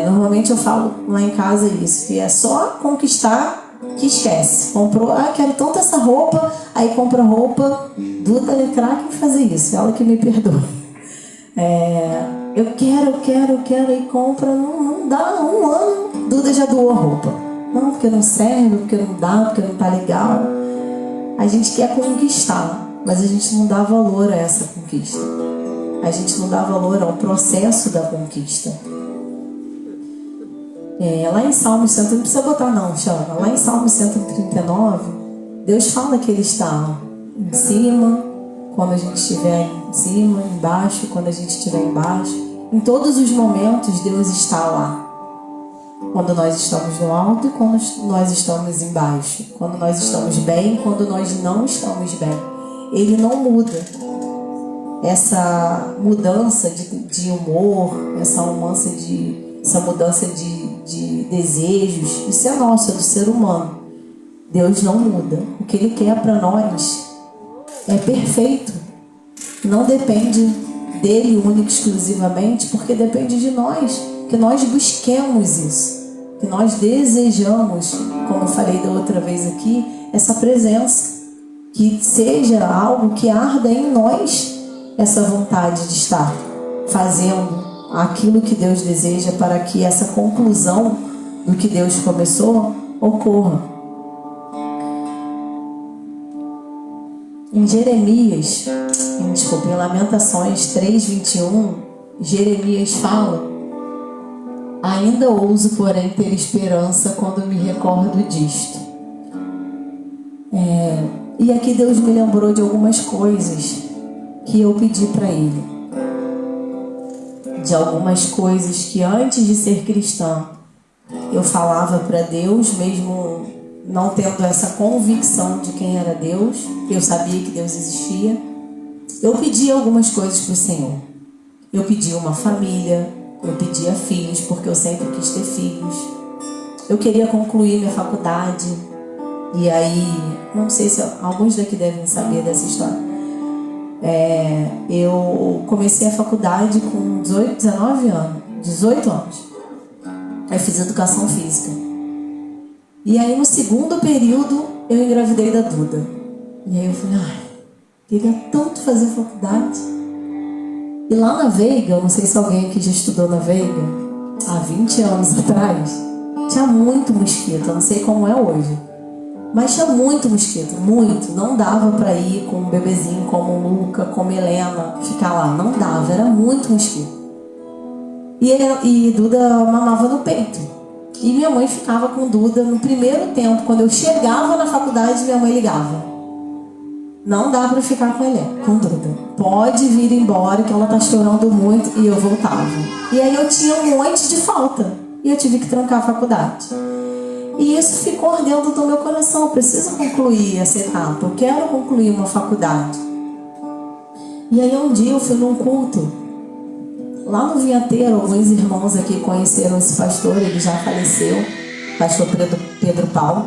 Normalmente eu falo lá em casa isso, que é só conquistar que esquece. Comprou, quero tanto essa roupa, aí compra roupa. Duda é craque em fazer isso, ela que me perdoa. Eu quero, aí compra, não dá um ano, Duda já doou a roupa. Não, porque não serve, porque não dá, porque não tá legal. A gente quer conquistar, mas a gente não dá valor a essa conquista. A gente não dá valor ao processo da conquista. Lá em Salmo 100, não precisa botar não, chama. Lá em Salmo 139, Deus fala que Ele está em cima, quando a gente estiver em cima, embaixo, quando a gente estiver embaixo. Em todos os momentos, Deus está lá. Quando nós estamos no alto e quando nós estamos embaixo. Quando nós estamos bem e quando nós não estamos bem. Ele não muda. Essa mudança de humor, essa mudança de desejos, isso é nosso, é do ser humano. Deus não muda. O que Ele quer para nós é perfeito. Não depende dele único exclusivamente, porque depende de nós, que nós busquemos isso, que nós desejamos, como eu falei da outra vez aqui, essa presença, que seja algo que arda em nós essa vontade de estar fazendo aquilo que Deus deseja para que essa conclusão do que Deus começou ocorra. Em Jeremias, em Lamentações 3:21, Jeremias fala: ainda ouso, porém, ter esperança quando me recordo disto. E aqui Deus me lembrou de algumas coisas que eu pedi para Ele. De algumas coisas que antes de ser cristã eu falava para Deus, mesmo não tendo essa convicção de quem era Deus. Eu sabia que Deus existia. Eu pedi algumas coisas para o Senhor. Eu pedi uma família, eu pedia filhos, porque eu sempre quis ter filhos. Eu queria concluir minha faculdade. E aí, não sei se alguns daqui devem saber dessa história. Eu comecei a faculdade com 18 anos. Eu fiz educação física. E aí, no segundo período, eu engravidei da Duda. E aí eu falei, queria tanto fazer faculdade. E lá na Veiga, eu não sei se alguém aqui já estudou na Veiga, há 20 anos atrás, tinha muito mosquito. Eu não sei como é hoje. Mas tinha muito mosquito, muito. Não dava para ir com um bebezinho como o Luca, como a Helena, ficar lá. Não dava, era muito mosquito. E Duda mamava no peito. E minha mãe ficava com Duda no primeiro tempo. Quando eu chegava na faculdade, minha mãe ligava: não dá para ficar com ela, com Duda. Pode vir embora que ela tá chorando muito. E eu voltava. E aí eu tinha um monte de falta. E eu tive que trancar a faculdade. E isso ficou dentro do meu coração. Eu preciso concluir essa etapa. Eu quero concluir uma faculdade. E aí um dia eu fui num culto lá no Vinhateiro. Alguns irmãos aqui conheceram esse pastor. Ele já faleceu, pastor Pedro Paulo.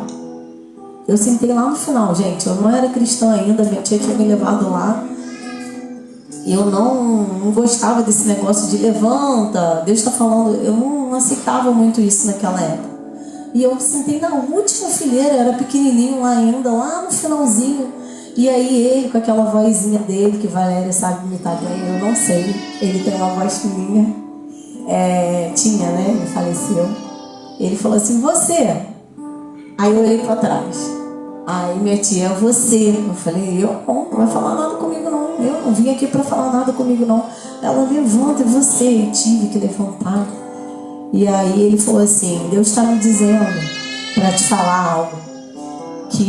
Eu sentei lá no final, gente. Eu não era cristã ainda. Minha tia tinha me levado lá. Eu não gostava desse negócio de levanta, Deus está falando. Eu não aceitava muito isso naquela época. E eu me sentei na última fileira, era pequenininho lá ainda, lá no finalzinho. E aí ele, com aquela vozinha dele, que Valéria sabe imitar bem, eu não sei. Ele tem uma voz fininha. Tinha, né? Ele faleceu. Ele falou assim, você? Aí eu olhei para trás. Aí minha tia, você. Eu falei, eu não vai falar nada comigo não. Eu não vim aqui para falar nada comigo não. Ela, levanta, você. Eu tive que levantar. E aí ele falou assim, Deus está me dizendo para te falar algo, que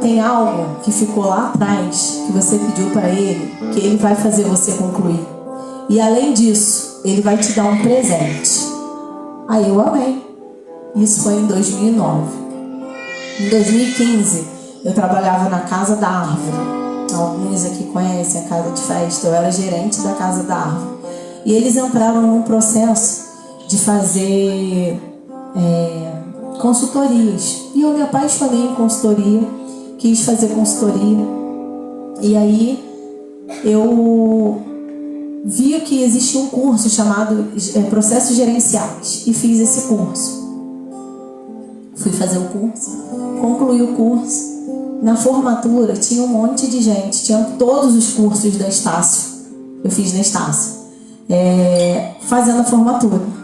tem algo que ficou lá atrás, que você pediu para ele, que ele vai fazer você concluir. E além disso, ele vai te dar um presente. Aí eu amei. Isso foi em 2009. Em 2015, eu trabalhava na Casa da Árvore. Alguns aqui conhecem a Casa de Festa. Eu era gerente da Casa da Árvore. E eles entraram num processo de fazer consultorias. E eu me apaixonei em consultoria, quis fazer consultoria. E aí eu vi que existia um curso chamado Processos Gerenciais e fiz esse curso. Fui fazer o curso, concluí o curso. Na formatura tinha um monte de gente, tinha todos os cursos da Estácio. Eu fiz na Estácio, fazendo a formatura.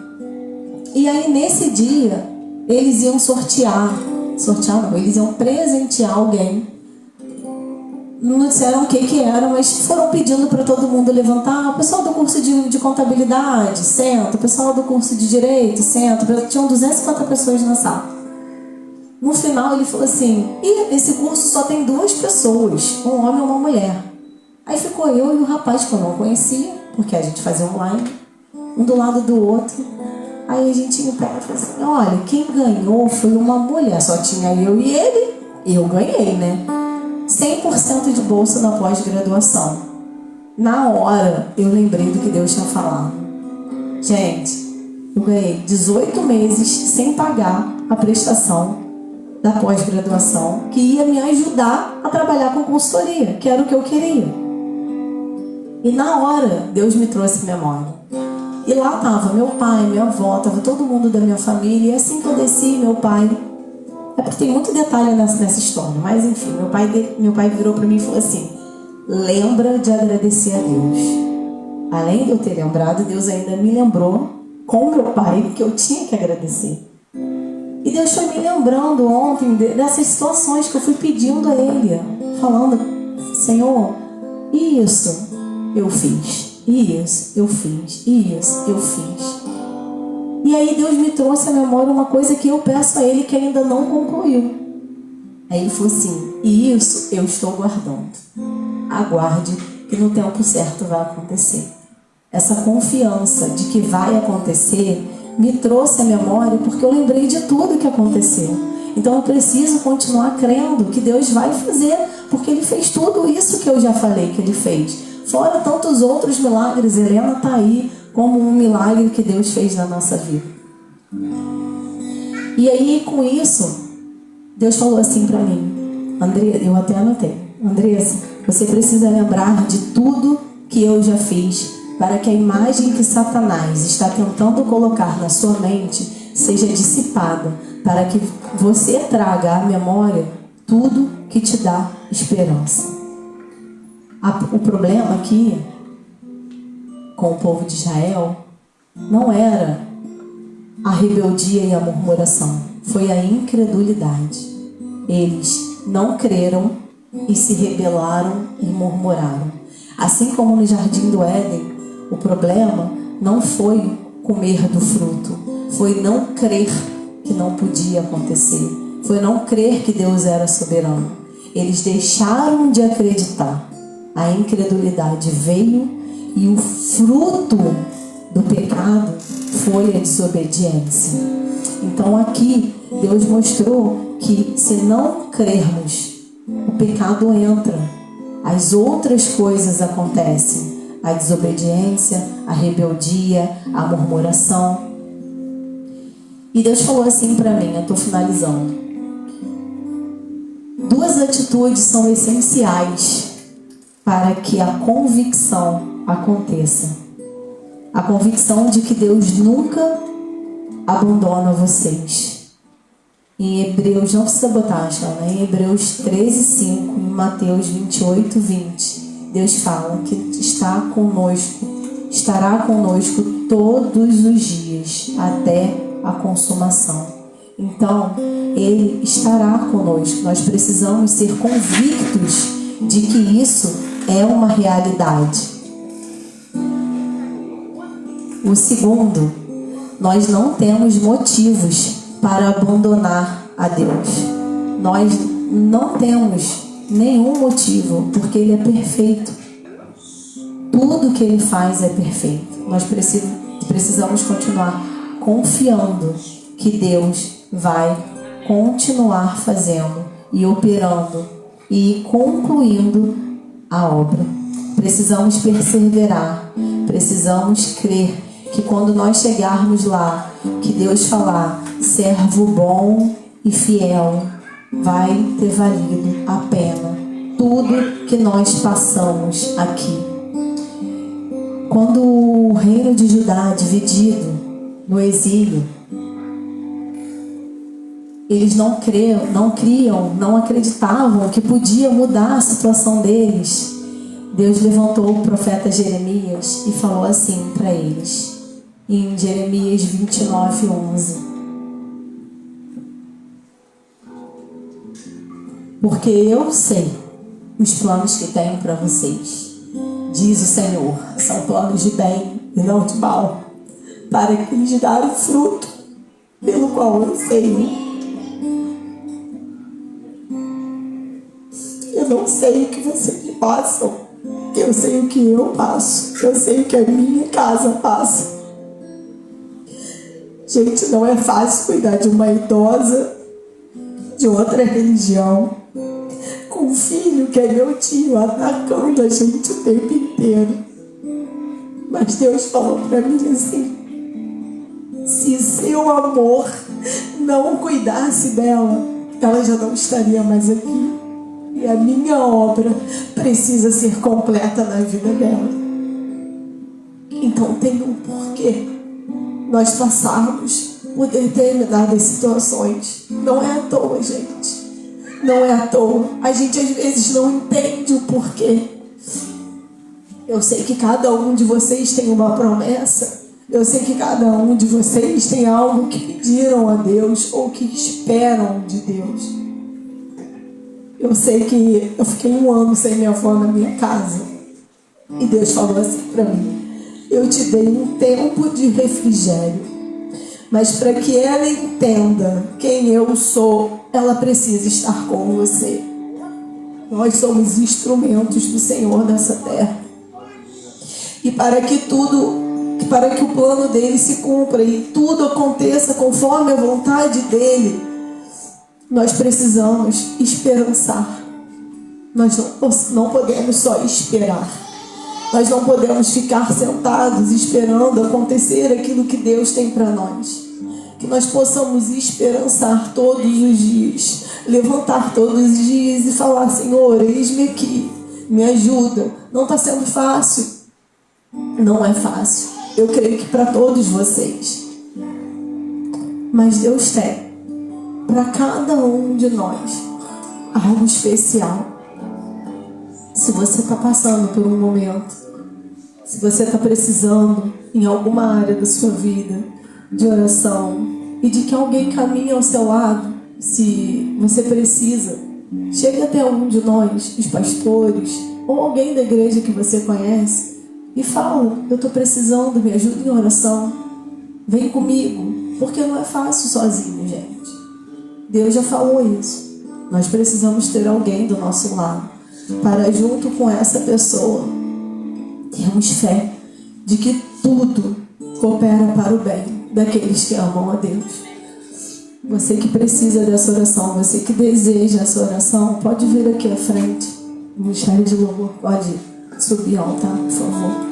E aí nesse dia eles iam eles iam presentear alguém. Não disseram o que era, mas foram pedindo para todo mundo levantar. O pessoal do curso de contabilidade, senta. O pessoal do curso de direito, senta. Tinham 250 pessoas na sala. No final ele falou assim, esse curso só tem 2 pessoas, um homem e uma mulher. Aí ficou eu e o rapaz que eu não conhecia, porque a gente fazia online, um do lado do outro. Aí a gente me pega e falou assim, olha, quem ganhou foi uma mulher, só tinha eu e ele, eu ganhei, né? 100% de bolsa na pós-graduação. Na hora, eu lembrei do que Deus tinha falado. Gente, eu ganhei 18 meses sem pagar a prestação da pós-graduação, que ia me ajudar a trabalhar com consultoria, que era o que eu queria. E na hora, Deus me trouxe memória. E lá tava meu pai, minha avó, tava todo mundo da minha família. E assim que eu desci, meu pai... É porque tem muito detalhe nessa história, mas enfim, meu pai virou para mim e falou assim: lembra de agradecer a Deus. Além de eu ter lembrado, Deus ainda me lembrou com meu pai que eu tinha que agradecer. E Deus foi me lembrando ontem dessas situações que eu fui pedindo a Ele, falando: Senhor, isso eu fiz, isso eu fiz, isso eu fiz. E aí Deus me trouxe à memória uma coisa que eu peço a Ele que ainda não concluiu. Aí Ele falou assim: e isso eu estou guardando. Aguarde que no tempo certo vai acontecer. Essa confiança de que vai acontecer me trouxe à memória porque eu lembrei de tudo que aconteceu. Então eu preciso continuar crendo que Deus vai fazer, porque Ele fez tudo isso que eu já falei que Ele fez. Fora tantos outros milagres, Helena está aí como um milagre que Deus fez na nossa vida. E aí, com isso, Deus falou assim para mim: Andressa, eu até anotei, Andressa, você precisa lembrar de tudo que eu já fiz, para que a imagem que Satanás está tentando colocar na sua mente seja dissipada, para que você traga à memória tudo que te dá esperança. O problema aqui com o povo de Israel não era a rebeldia e a murmuração, foi a incredulidade. Eles não creram e se rebelaram e murmuraram. Assim como no jardim do Éden, o problema não foi comer do fruto, foi não crer que não podia acontecer, foi não crer que Deus era soberano. Eles deixaram de acreditar, a incredulidade veio e o fruto do pecado foi a desobediência. Então aqui Deus mostrou que se não crermos, o pecado entra, as outras coisas acontecem, a desobediência, a rebeldia, a murmuração. E Deus falou assim para mim, eu estou finalizando: duas atitudes são essenciais para que a convicção aconteça. A convicção de que Deus nunca abandona vocês. Em Hebreus, não precisa botar, Xana, em Hebreus 13:5, em Mateus 28:20, Deus fala que estará conosco todos os dias, até a consumação. Então, Ele estará conosco. Nós precisamos ser convictos de que isso é uma realidade. O segundo, nós não temos motivos para abandonar a Deus. Nós não temos nenhum motivo, porque Ele é perfeito. Tudo que Ele faz é perfeito. Nós precisamos continuar confiando que Deus vai continuar fazendo e operando e concluindo a obra. Precisamos perseverar, precisamos crer que quando nós chegarmos lá, que Deus falar, servo bom e fiel, vai ter valido a pena tudo que nós passamos aqui. Quando o reino de Judá, dividido no exílio, eles não acreditavam que podia mudar a situação deles. Deus levantou o profeta Jeremias e falou assim para eles, em Jeremias 29:11: porque eu sei os planos que tenho para vocês, diz o Senhor, são planos de bem e não de mal, para que lhes darem fruto, pelo qual eu sei. Eu não sei o que vocês passam, eu sei o que eu passo, eu sei o que a minha casa passa. Gente, não é fácil cuidar de uma idosa de outra religião, com um filho que é meu tio atacando a gente o tempo inteiro. Mas Deus falou para mim assim: se seu amor não cuidasse dela, ela já não estaria mais aqui. E a minha obra precisa ser completa na vida dela. Então tem um porquê nós passarmos por determinadas situações. Não é à toa, gente. Não é à toa. A gente às vezes não entende o porquê. Eu sei que cada um de vocês tem uma promessa. Eu sei que cada um de vocês tem algo que pediram a Deus ou que esperam de Deus. Eu sei que eu fiquei 1 ano sem minha avó na minha casa. E Deus falou assim para mim: eu te dei um tempo de refrigério, mas para que ela entenda quem eu sou, ela precisa estar com você. Nós somos instrumentos do Senhor nessa terra. E para que o plano dele se cumpra e tudo aconteça conforme a vontade dele, nós precisamos esperançar. Nós não podemos só esperar. Nós não podemos ficar sentados esperando acontecer aquilo que Deus tem para nós. Que nós possamos esperançar todos os dias, levantar todos os dias e falar: Senhor, eis-me aqui, me ajuda. Não está sendo fácil. Não é fácil. Eu creio que para todos vocês. Mas Deus tem para cada um de nós algo especial. Se você está passando por um momento, se você está precisando em alguma área da sua vida de oração e de que alguém caminhe ao seu lado, se você precisa, chegue até um de nós, os pastores, ou alguém da igreja que você conhece, e fala: eu estou precisando, me ajuda em oração, vem comigo, porque não é fácil sozinho, gente. Deus já falou isso. Nós precisamos ter alguém do nosso lado para, junto com essa pessoa, termos fé de que tudo coopera para o bem daqueles que amam a Deus. Você que precisa dessa oração, você que deseja essa oração, pode vir aqui à frente. O Ministério de Louvor pode subir ao altar, por favor.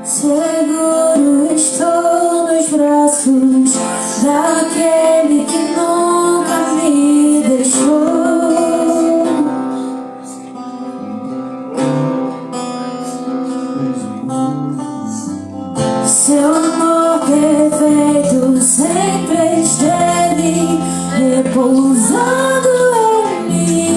Seguro estou nos braços daquele que nunca me deixou. Seu amor perfeito sempre esteve repousando em mim.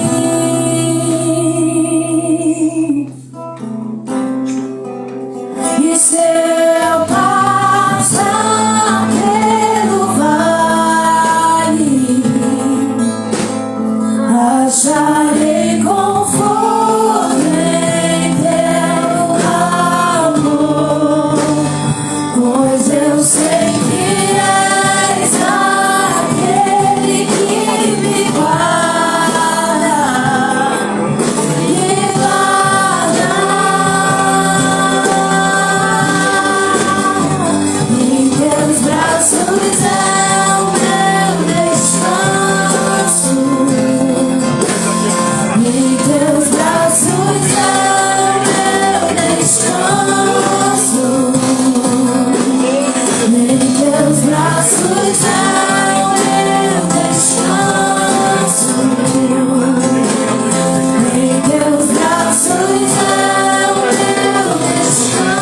E se eu passar pelo vale, acharei conforto em teu amor, pois eu sei que és aquele que me guarda e guarda. Em teus braços é o meu descanso. Em teus braços é o meu descanso. Em teus braços é o meu descanso. Em teus braços é o meu descanso.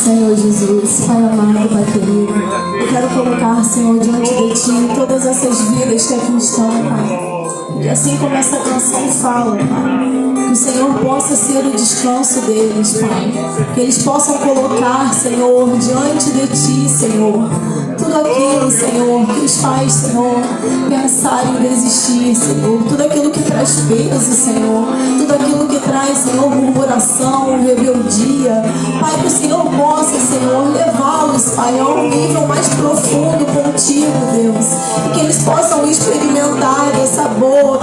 Senhor Jesus, Pai amado, Pai querido, eu quero colocar, Senhor, diante de Ti todas essas vidas que aqui estão, Pai. E assim como essa canção fala, Pai, que o Senhor possa ser o descanso deles, Pai. Que eles possam colocar, Senhor, diante de Ti, Senhor, tudo aquilo, Senhor, que os faz, Senhor, pensar em desistir, Senhor. Tudo aquilo que traz peso, Senhor. Tudo aquilo que traz, Senhor, murmuração, rebeldia. Pai, que o Senhor possa, Senhor, levá-los, Pai, a um nível mais profundo contigo, Deus. E que eles possam experimentar essa boa,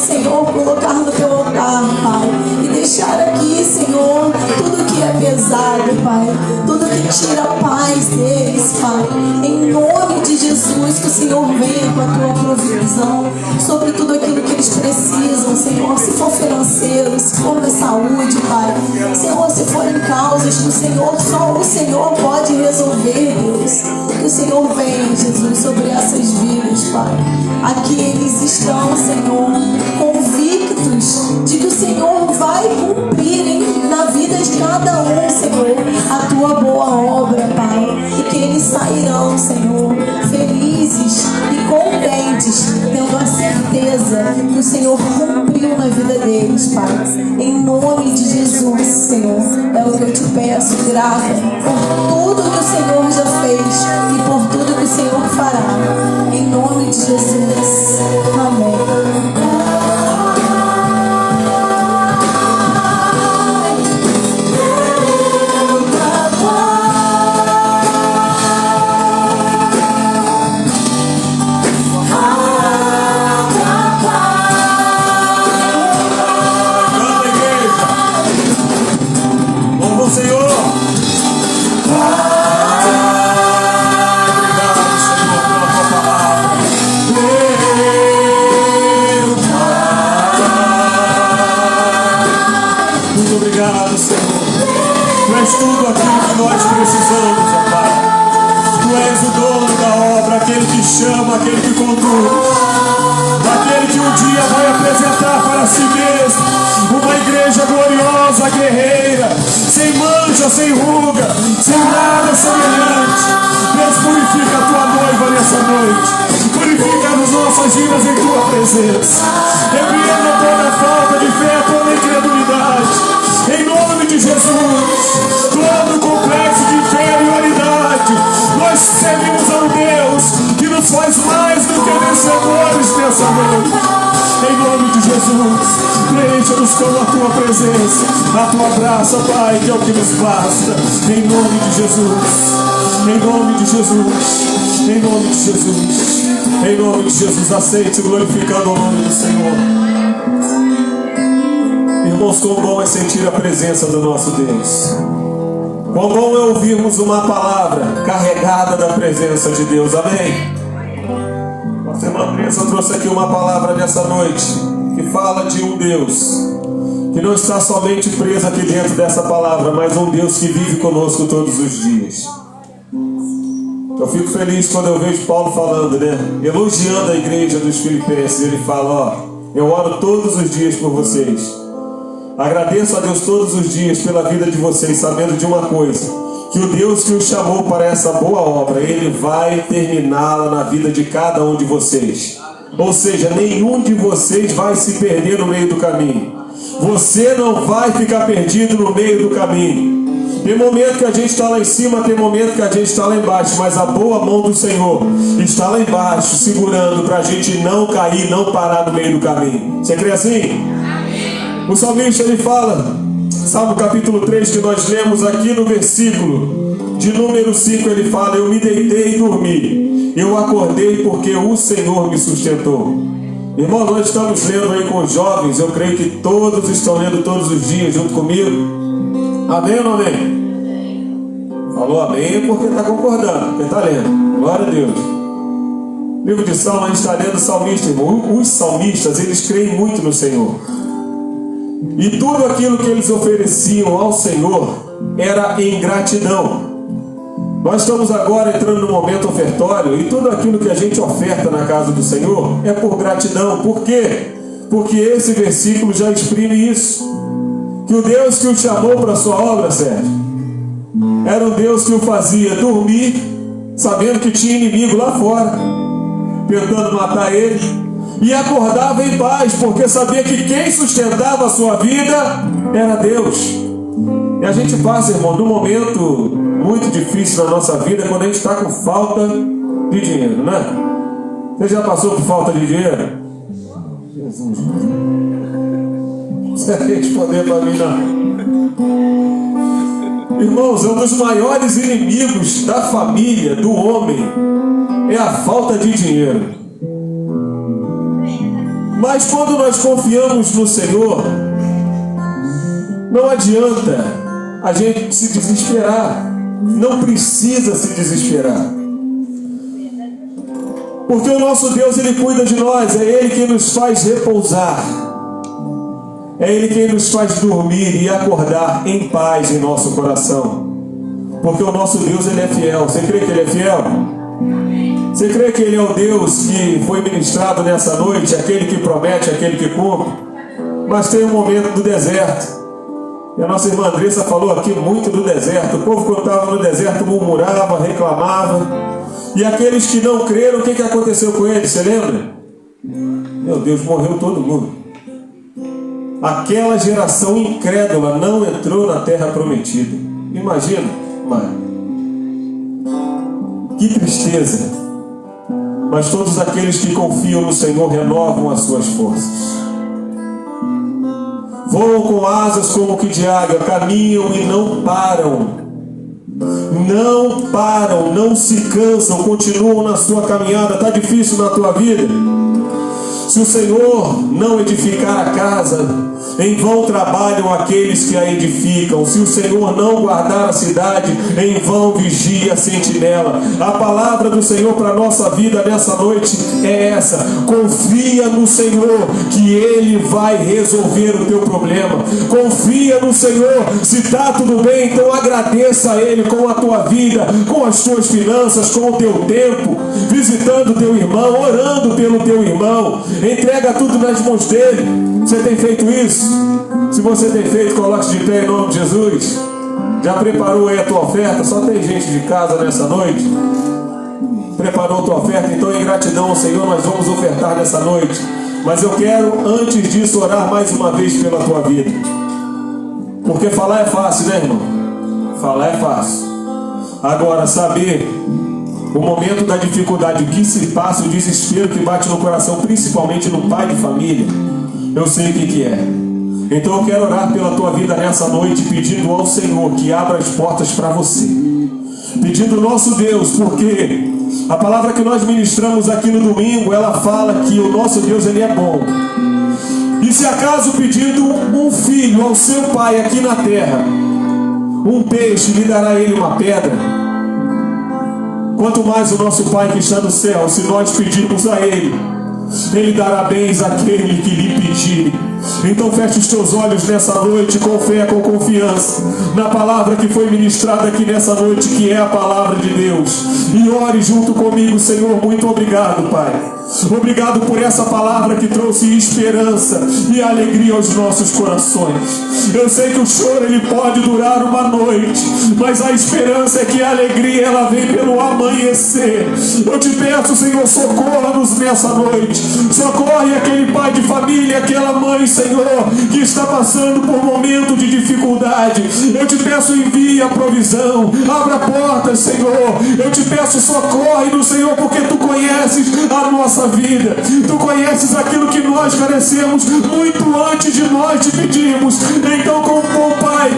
Senhor, colocar no teu altar, Pai. E deixar aqui, Senhor, tudo que é pesado, Pai. Tudo que tira a paz deles, Pai. Em nome de Jesus, que o Senhor venha com a tua provisão sobre tudo aquilo que eles precisam, Senhor. Se for financeiro, se for na saúde, Pai. Senhor, se for em causas que o Senhor, só o Senhor pode resolver, Deus. Que o Senhor venha, Jesus, sobre essas vidas, Pai. Aqui eles estão, Senhor, convictos de que o Senhor vai cumprir na vida de cada um, Senhor, a tua boa obra, Pai. E que eles sairão, Senhor, felizes e contentes, tendo a certeza que o Senhor cumpriu na vida deles, Pai. Em nome de Jesus, Senhor, é o que eu te peço, grata por tudo que o Senhor já fez e por tudo que o Senhor fará. Em nome de Jesus. Amém. Tudo aquilo que nós precisamos, ó Pai. Tu és o dono da obra, aquele que chama, aquele que conduz, aquele que um dia vai apresentar para si mesmo uma igreja gloriosa, guerreira, sem mancha, sem ruga, sem nada semelhante. Deus, purifica a tua noiva nessa noite, purifica as nossas vidas em tua presença, repreenda toda falta de fé, toda incredulidade. Em nome de Jesus, todo complexo de inferioridade, nós servimos a um Deus que nos faz mais do que vencedores nessa noite. Em nome de Jesus, preencha-nos com a tua presença, a tua graça, Pai, que é o que nos basta. Em nome de Jesus, em nome de Jesus, em nome de Jesus, em nome de Jesus, aceite glorificando o nome do Senhor. Irmãos, quão bom é sentir a presença do nosso Deus. Quão bom é ouvirmos uma palavra carregada da presença de Deus. Amém? Nossa irmã Andressa trouxe aqui uma palavra nessa noite que fala de um Deus que não está somente preso aqui dentro dessa palavra, mas um Deus que vive conosco todos os dias. Eu fico feliz quando eu vejo Paulo falando, né? Elogiando a igreja dos Filipenses. Ele fala, ó, eu oro todos os dias por vocês. Agradeço a Deus todos os dias pela vida de vocês, sabendo de uma coisa, que o Deus que os chamou para essa boa obra, Ele vai terminá-la na vida de cada um de vocês. Ou seja, nenhum de vocês vai se perder no meio do caminho. Você não vai ficar perdido no meio do caminho. Tem momento que a gente está lá em cima, tem momento que a gente está lá embaixo, mas a boa mão do Senhor está lá embaixo, segurando para a gente não cair, não parar no meio do caminho. Você crê assim? O salmista, ele fala, Salmo capítulo 3, que nós lemos aqui no versículo de número 5, ele fala, eu me deitei e dormi, eu acordei porque o Senhor me sustentou. Irmão, nós estamos lendo aí com os jovens, eu creio que todos estão lendo todos os dias junto comigo. Amém ou não amém? Falou amém porque está concordando, porque está lendo. Glória a Deus. Livro de Salmo, a gente está lendo o salmista, irmão. Os salmistas, eles creem muito no Senhor. E tudo aquilo que eles ofereciam ao Senhor era em gratidão. Nós estamos agora entrando no momento ofertório, e tudo aquilo que a gente oferta na casa do Senhor é por gratidão. Por quê? Porque esse versículo já exprime isso. Que o Deus que o chamou para a sua obra, Sérgio, era um Deus que o fazia dormir, sabendo que tinha inimigo lá fora, tentando matar ele, e acordava em paz, porque sabia que quem sustentava a sua vida era Deus. E a gente passa, irmão, num momento muito difícil na nossa vida, quando a gente está com falta de dinheiro, né? Você já passou por falta de dinheiro? Jesus, você vai responder para mim, não. Irmãos, um dos maiores inimigos da família, do homem, é a falta de dinheiro. Mas quando nós confiamos no Senhor, não adianta a gente se desesperar. Não precisa se desesperar. Porque o nosso Deus, Ele cuida de nós. É Ele quem nos faz repousar. É Ele quem nos faz dormir e acordar em paz em nosso coração. Porque o nosso Deus, Ele é fiel. Você crê que Ele é fiel? Você crê que Ele é o Deus que foi ministrado nessa noite? Aquele que promete, aquele que cumpre? Mas tem um momento do deserto. E a nossa irmã Andressa falou aqui muito do deserto. O povo, quando estava no deserto, murmurava, reclamava. E aqueles que não creram, o que aconteceu com eles? Você lembra? Meu Deus, morreu todo mundo. Aquela geração incrédula não entrou na terra prometida. Imagina, mano. Que tristeza. Mas todos aqueles que confiam no Senhor renovam as suas forças. Voam com asas como que de águia, caminham e não param. Não param, não se cansam, continuam na sua caminhada. Está difícil na tua vida? Se o Senhor não edificar a casa, em vão trabalham aqueles que a edificam. Se o Senhor não guardar a cidade, em vão vigia a sentinela. A palavra do Senhor para a nossa vida nessa noite é essa: confia no Senhor, que Ele vai resolver o teu problema. Confia no Senhor. Se está tudo bem, então agradeça a Ele com a tua vida, com as tuas finanças, com o teu tempo, visitando o teu irmão, orando pelo teu irmão. Entrega tudo nas mãos dele. Você tem feito isso? Se você tem feito, coloque-se de pé em nome de Jesus. Já preparou aí a tua oferta? Só tem gente de casa nessa noite. Preparou a tua oferta? Então, em gratidão ao Senhor, nós vamos ofertar nessa noite. Mas eu quero, antes disso, orar mais uma vez pela tua vida. Porque falar é fácil, né, irmão? Falar é fácil. Agora, saber o momento da dificuldade, o que se passa, o desespero que bate no coração, principalmente no pai de família, eu sei o que é. Então eu quero orar pela tua vida nessa noite, pedindo ao Senhor que abra as portas para você. Pedindo ao nosso Deus, porque a palavra que nós ministramos aqui no domingo, ela fala que o nosso Deus, Ele é bom. E se acaso pedindo um filho ao seu pai aqui na terra, um peixe lhe dará ele uma pedra. Quanto mais o nosso Pai que está no céu, se nós pedirmos a Ele, Ele dará bens àquele que lhe pedir. Então feche os teus olhos nessa noite com fé, com confiança na palavra que foi ministrada aqui nessa noite, que é a palavra de Deus. E ore junto comigo. Senhor, muito obrigado, Pai. Obrigado por essa palavra que trouxe esperança e alegria aos nossos corações. Eu sei que o choro ele pode durar uma noite, mas a esperança é que a alegria ela vem pelo amanhecer. Eu te peço, Senhor, socorra-nos nessa noite. Socorre aquele pai de família, aquela mãe, Senhor, que está passando por um momento de dificuldade. Eu te peço, envie a provisão, abra portas, Senhor. Eu te peço, socorre-nos, Senhor, porque Tu conheces a nossa vida. Tu conheces aquilo que nós carecemos muito antes de nós te pedirmos. Então, como bom Pai,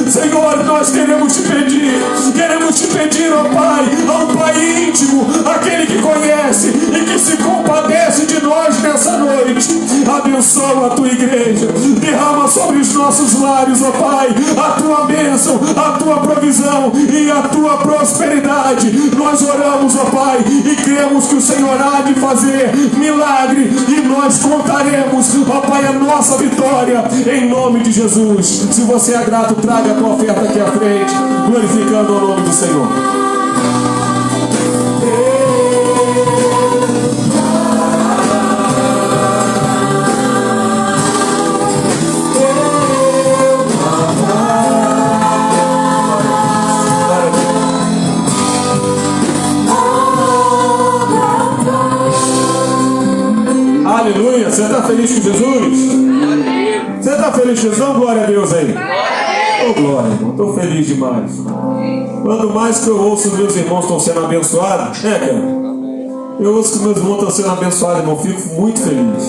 Senhor, nós queremos te pedir, ó Pai, ao Pai íntimo, aquele que conhece e que se compadece de nós nessa noite. Abençoa a Tua igreja, derrama sobre os nossos lares, ó Pai, a Tua bênção, a Tua provisão e a Tua prosperidade. Nós oramos, ó Pai, e cremos que o Senhor há de fazer milagre, e nós contaremos, ó Pai, a nossa vitória em nome de Jesus. Se você é grato, traga a tua oferta aqui à frente, glorificando o nome do Senhor. Aleluia! Você está feliz com Jesus? Você está feliz com Jesus? Glória a Deus aí. Oh, glória, irmão. Estou feliz demais. Quanto mais que eu ouço meus irmãos estão sendo abençoados, cara? Eu ouço que meus irmãos estão sendo abençoados, irmão. Fico muito feliz.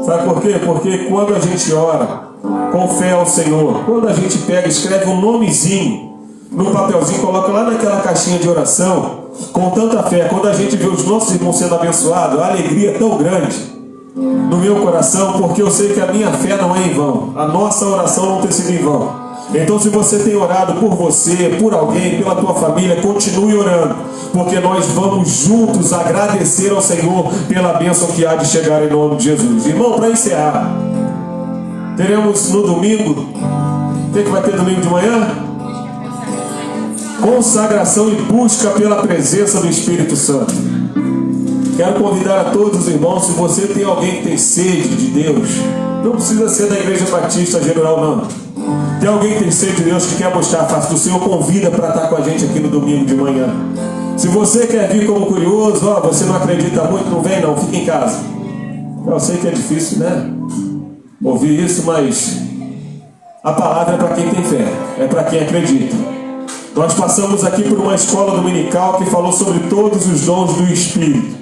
Sabe por quê? Porque quando a gente ora com fé ao Senhor, quando a gente pega, escreve um nomezinho num papelzinho, coloca lá naquela caixinha de oração, com tanta fé, quando a gente vê os nossos irmãos sendo abençoados, a alegria é tão grande. no meu coração, porque eu sei que a minha fé não é em vão, a nossa oração não tem sido em vão. Então, se você tem orado por você, por alguém, pela tua família, continue orando, porque nós vamos juntos agradecer ao Senhor pela bênção que há de chegar em nome de Jesus. Irmão, para encerrar, teremos no domingo, o que vai ter domingo de manhã? Consagração e busca pela presença do Espírito Santo. Quero convidar a todos os irmãos, se você tem alguém que tem sede de Deus, não precisa ser da Igreja Batista General, não. Tem alguém que tem sede de Deus, que quer buscar a face do Senhor, convida para estar com a gente aqui no domingo de manhã. Se você quer vir como curioso, você não acredita muito, não vem não, fica em casa. Eu sei que é difícil, né? Ouvir isso, mas a palavra é para quem tem fé, é para quem acredita. Nós passamos aqui por uma escola dominical que falou sobre todos os dons do Espírito.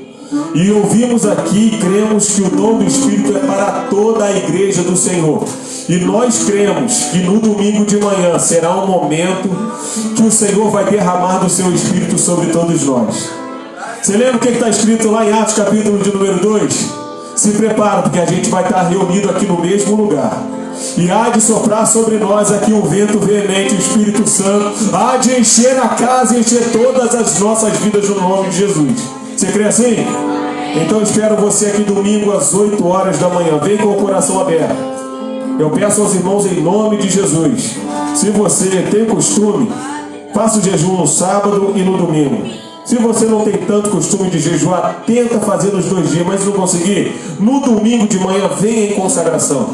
E ouvimos aqui e cremos que o dom do Espírito é para toda a igreja do Senhor. E nós cremos que no domingo de manhã será um momento que o Senhor vai derramar do seu Espírito sobre todos nós. Você lembra o que está escrito lá em Atos capítulo de número 2? Se prepara, porque a gente vai estar reunido aqui no mesmo lugar. E há de soprar sobre nós aqui um vento veemente, o Espírito Santo há de encher a casa e encher todas as nossas vidas no nome de Jesus. Você crê assim? Então espero você aqui domingo às 8 horas da manhã. Vem com o coração aberto. Eu peço aos irmãos em nome de Jesus, se você tem costume, faça o jejum no sábado e no domingo. Se você não tem tanto costume de jejuar, tenta fazer nos 2 dias, mas se não conseguir, no domingo de manhã venha em consagração,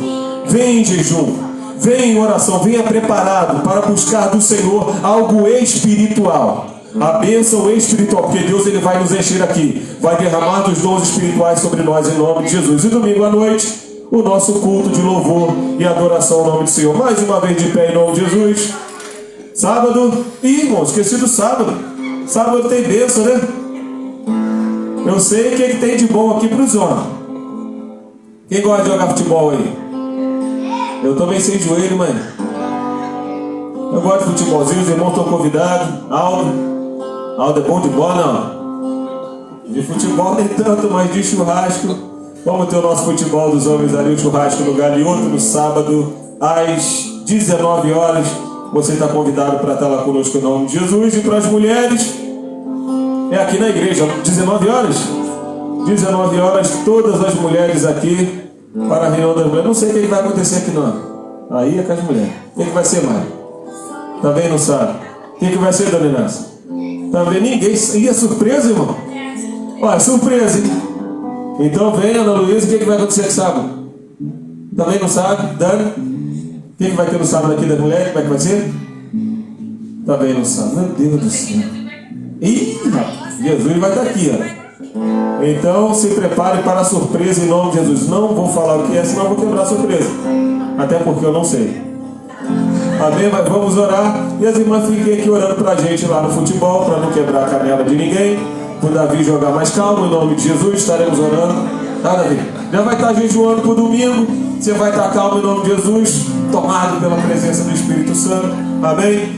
venha em jejum, venha em oração, venha preparado para buscar do Senhor algo espiritual. A bênção espiritual, porque Deus ele vai nos encher aqui, vai derramar dos dons espirituais sobre nós em nome de Jesus. E domingo à noite, o nosso culto de louvor e adoração ao nome do Senhor. Mais uma vez de pé em nome de Jesus. Sábado, irmão, esqueci do sábado. Sábado tem bênção, né? Eu sei o que tem de bom aqui para os homens. Quem gosta de jogar futebol aí? Eu também sem joelho, mãe. Eu gosto de futebolzinho, os irmãos estão convidados. Aldo é bom de bola, não? De futebol nem tanto, mas de churrasco. Vamos ter o nosso futebol dos homens ali, o churrasco no Galhoto, no sábado, às 19 horas. Você está convidado para estar lá conosco em nome de Jesus. E para as mulheres, é aqui na igreja, 19 horas? 19 horas, todas as mulheres aqui para a reunião das mulheres. Não sei o que vai acontecer aqui não. Aí é com as mulheres. O que vai ser mais? Também não sabe. O que vai ser, dona Inácia? Também ninguém. E é surpresa, irmão? Olha, surpresa, hein? Então vem, Ana Luísa, o que vai acontecer aqui sábado? Também não sabe? Dani? O que vai ter no sábado aqui da mulher? Como é que vai ser? Também não sabe. Meu Deus do céu. Ih, Jesus vai estar aqui, ó. Então se prepare para a surpresa em nome de Jesus. Não vou falar o que é, senão eu vou quebrar a surpresa. Até porque eu não sei. Amém? Mas vamos orar. E as irmãs fiquem aqui orando para a gente lá no futebol, para não quebrar a canela de ninguém. Para o Davi jogar mais calmo, em nome de Jesus, estaremos orando. Tá, Davi? Já vai estar jejuando para o domingo. Você vai estar calmo em nome de Jesus, tomado pela presença do Espírito Santo. Amém?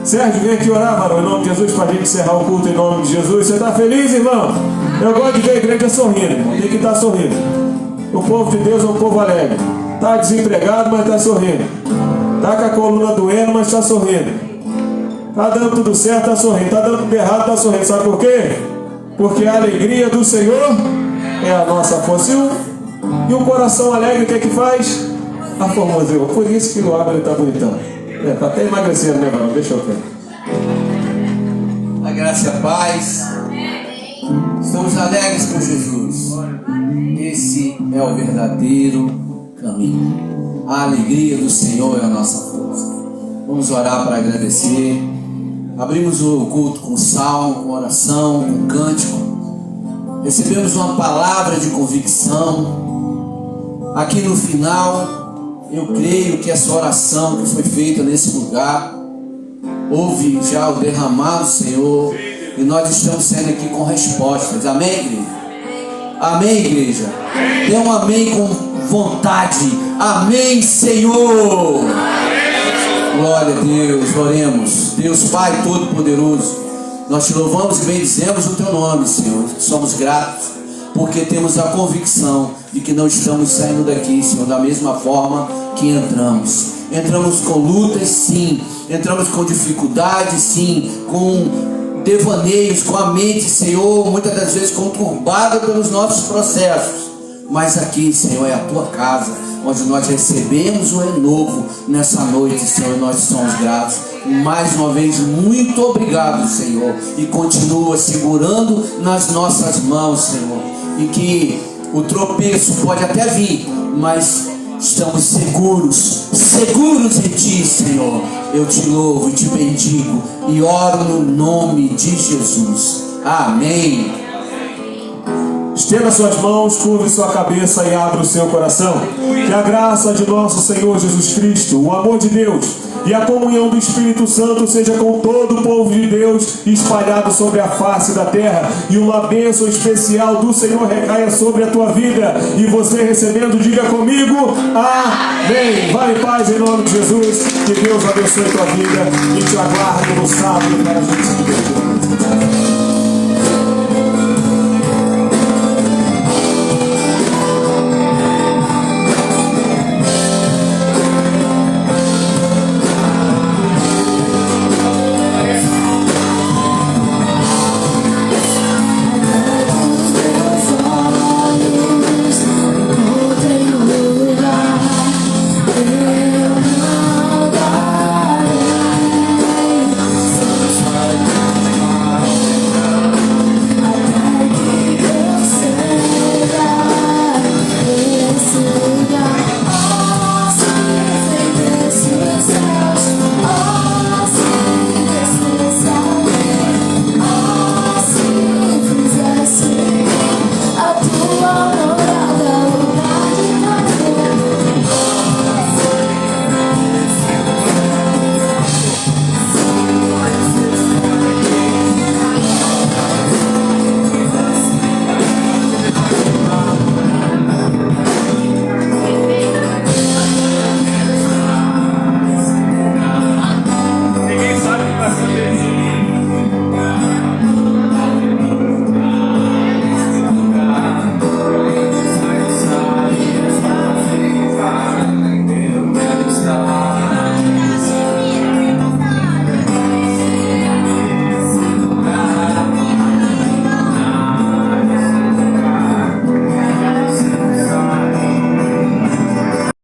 Sérgio, vem aqui orar, varão, em nome de Jesus, para a gente encerrar o culto em nome de Jesus. Você está feliz, irmão? Eu gosto de ver a igreja sorrindo, irmão. Tem que estar sorrindo. O povo de Deus é um povo alegre. Está desempregado, mas está sorrindo. Está com a coluna doendo, mas está sorrindo. Está dando tudo certo, está sorrindo. Está dando tudo errado, está sorrindo. Sabe por quê? Porque a alegria do Senhor é a nossa força. E o coração alegre, o que é que faz? A formoseira. Por isso que o Abel está bonitão. Está até emagrecendo, né, mano? Deixa eu ver. A graça e a paz. Estamos alegres com Jesus. Esse é o verdadeiro caminho. A alegria do Senhor é a nossa força. Vamos orar para agradecer. Abrimos o culto com salmo, com oração, com cântico. Recebemos uma palavra de convicção. Aqui no final, eu creio que essa oração que foi feita nesse lugar, houve já o derramar do Senhor, e nós estamos saindo aqui com respostas. Amém, igreja? Amém, igreja? Dê um amém com vontade. Amém, Senhor. Glória a Deus, oremos. Deus Pai Todo-Poderoso, nós te louvamos e bendizemos o teu nome, Senhor. Somos gratos porque temos a convicção de que não estamos saindo daqui, Senhor, da mesma forma que entramos. Entramos com lutas, sim. Entramos com dificuldades, sim. Com devaneios, com a mente, Senhor, muitas das vezes conturbada pelos nossos processos. Mas aqui, Senhor, é a tua casa, onde nós recebemos o renovo nessa noite, Senhor, e nós somos gratos. Mais uma vez, muito obrigado, Senhor, e continua segurando nas nossas mãos, Senhor, e que o tropeço pode até vir, mas estamos seguros em Ti, Senhor. Eu te louvo e te bendigo e oro no nome de Jesus. Amém. Estenda suas mãos, curve sua cabeça e abra o seu coração. Que a graça de nosso Senhor Jesus Cristo, o amor de Deus e a comunhão do Espírito Santo seja com todo o povo de Deus espalhado sobre a face da terra. E uma bênção especial do Senhor recaia sobre a tua vida. E você recebendo, diga comigo, amém. Vai em paz em nome de Jesus. Que Deus abençoe a tua vida e te aguarde no sábado para a gente se divertir.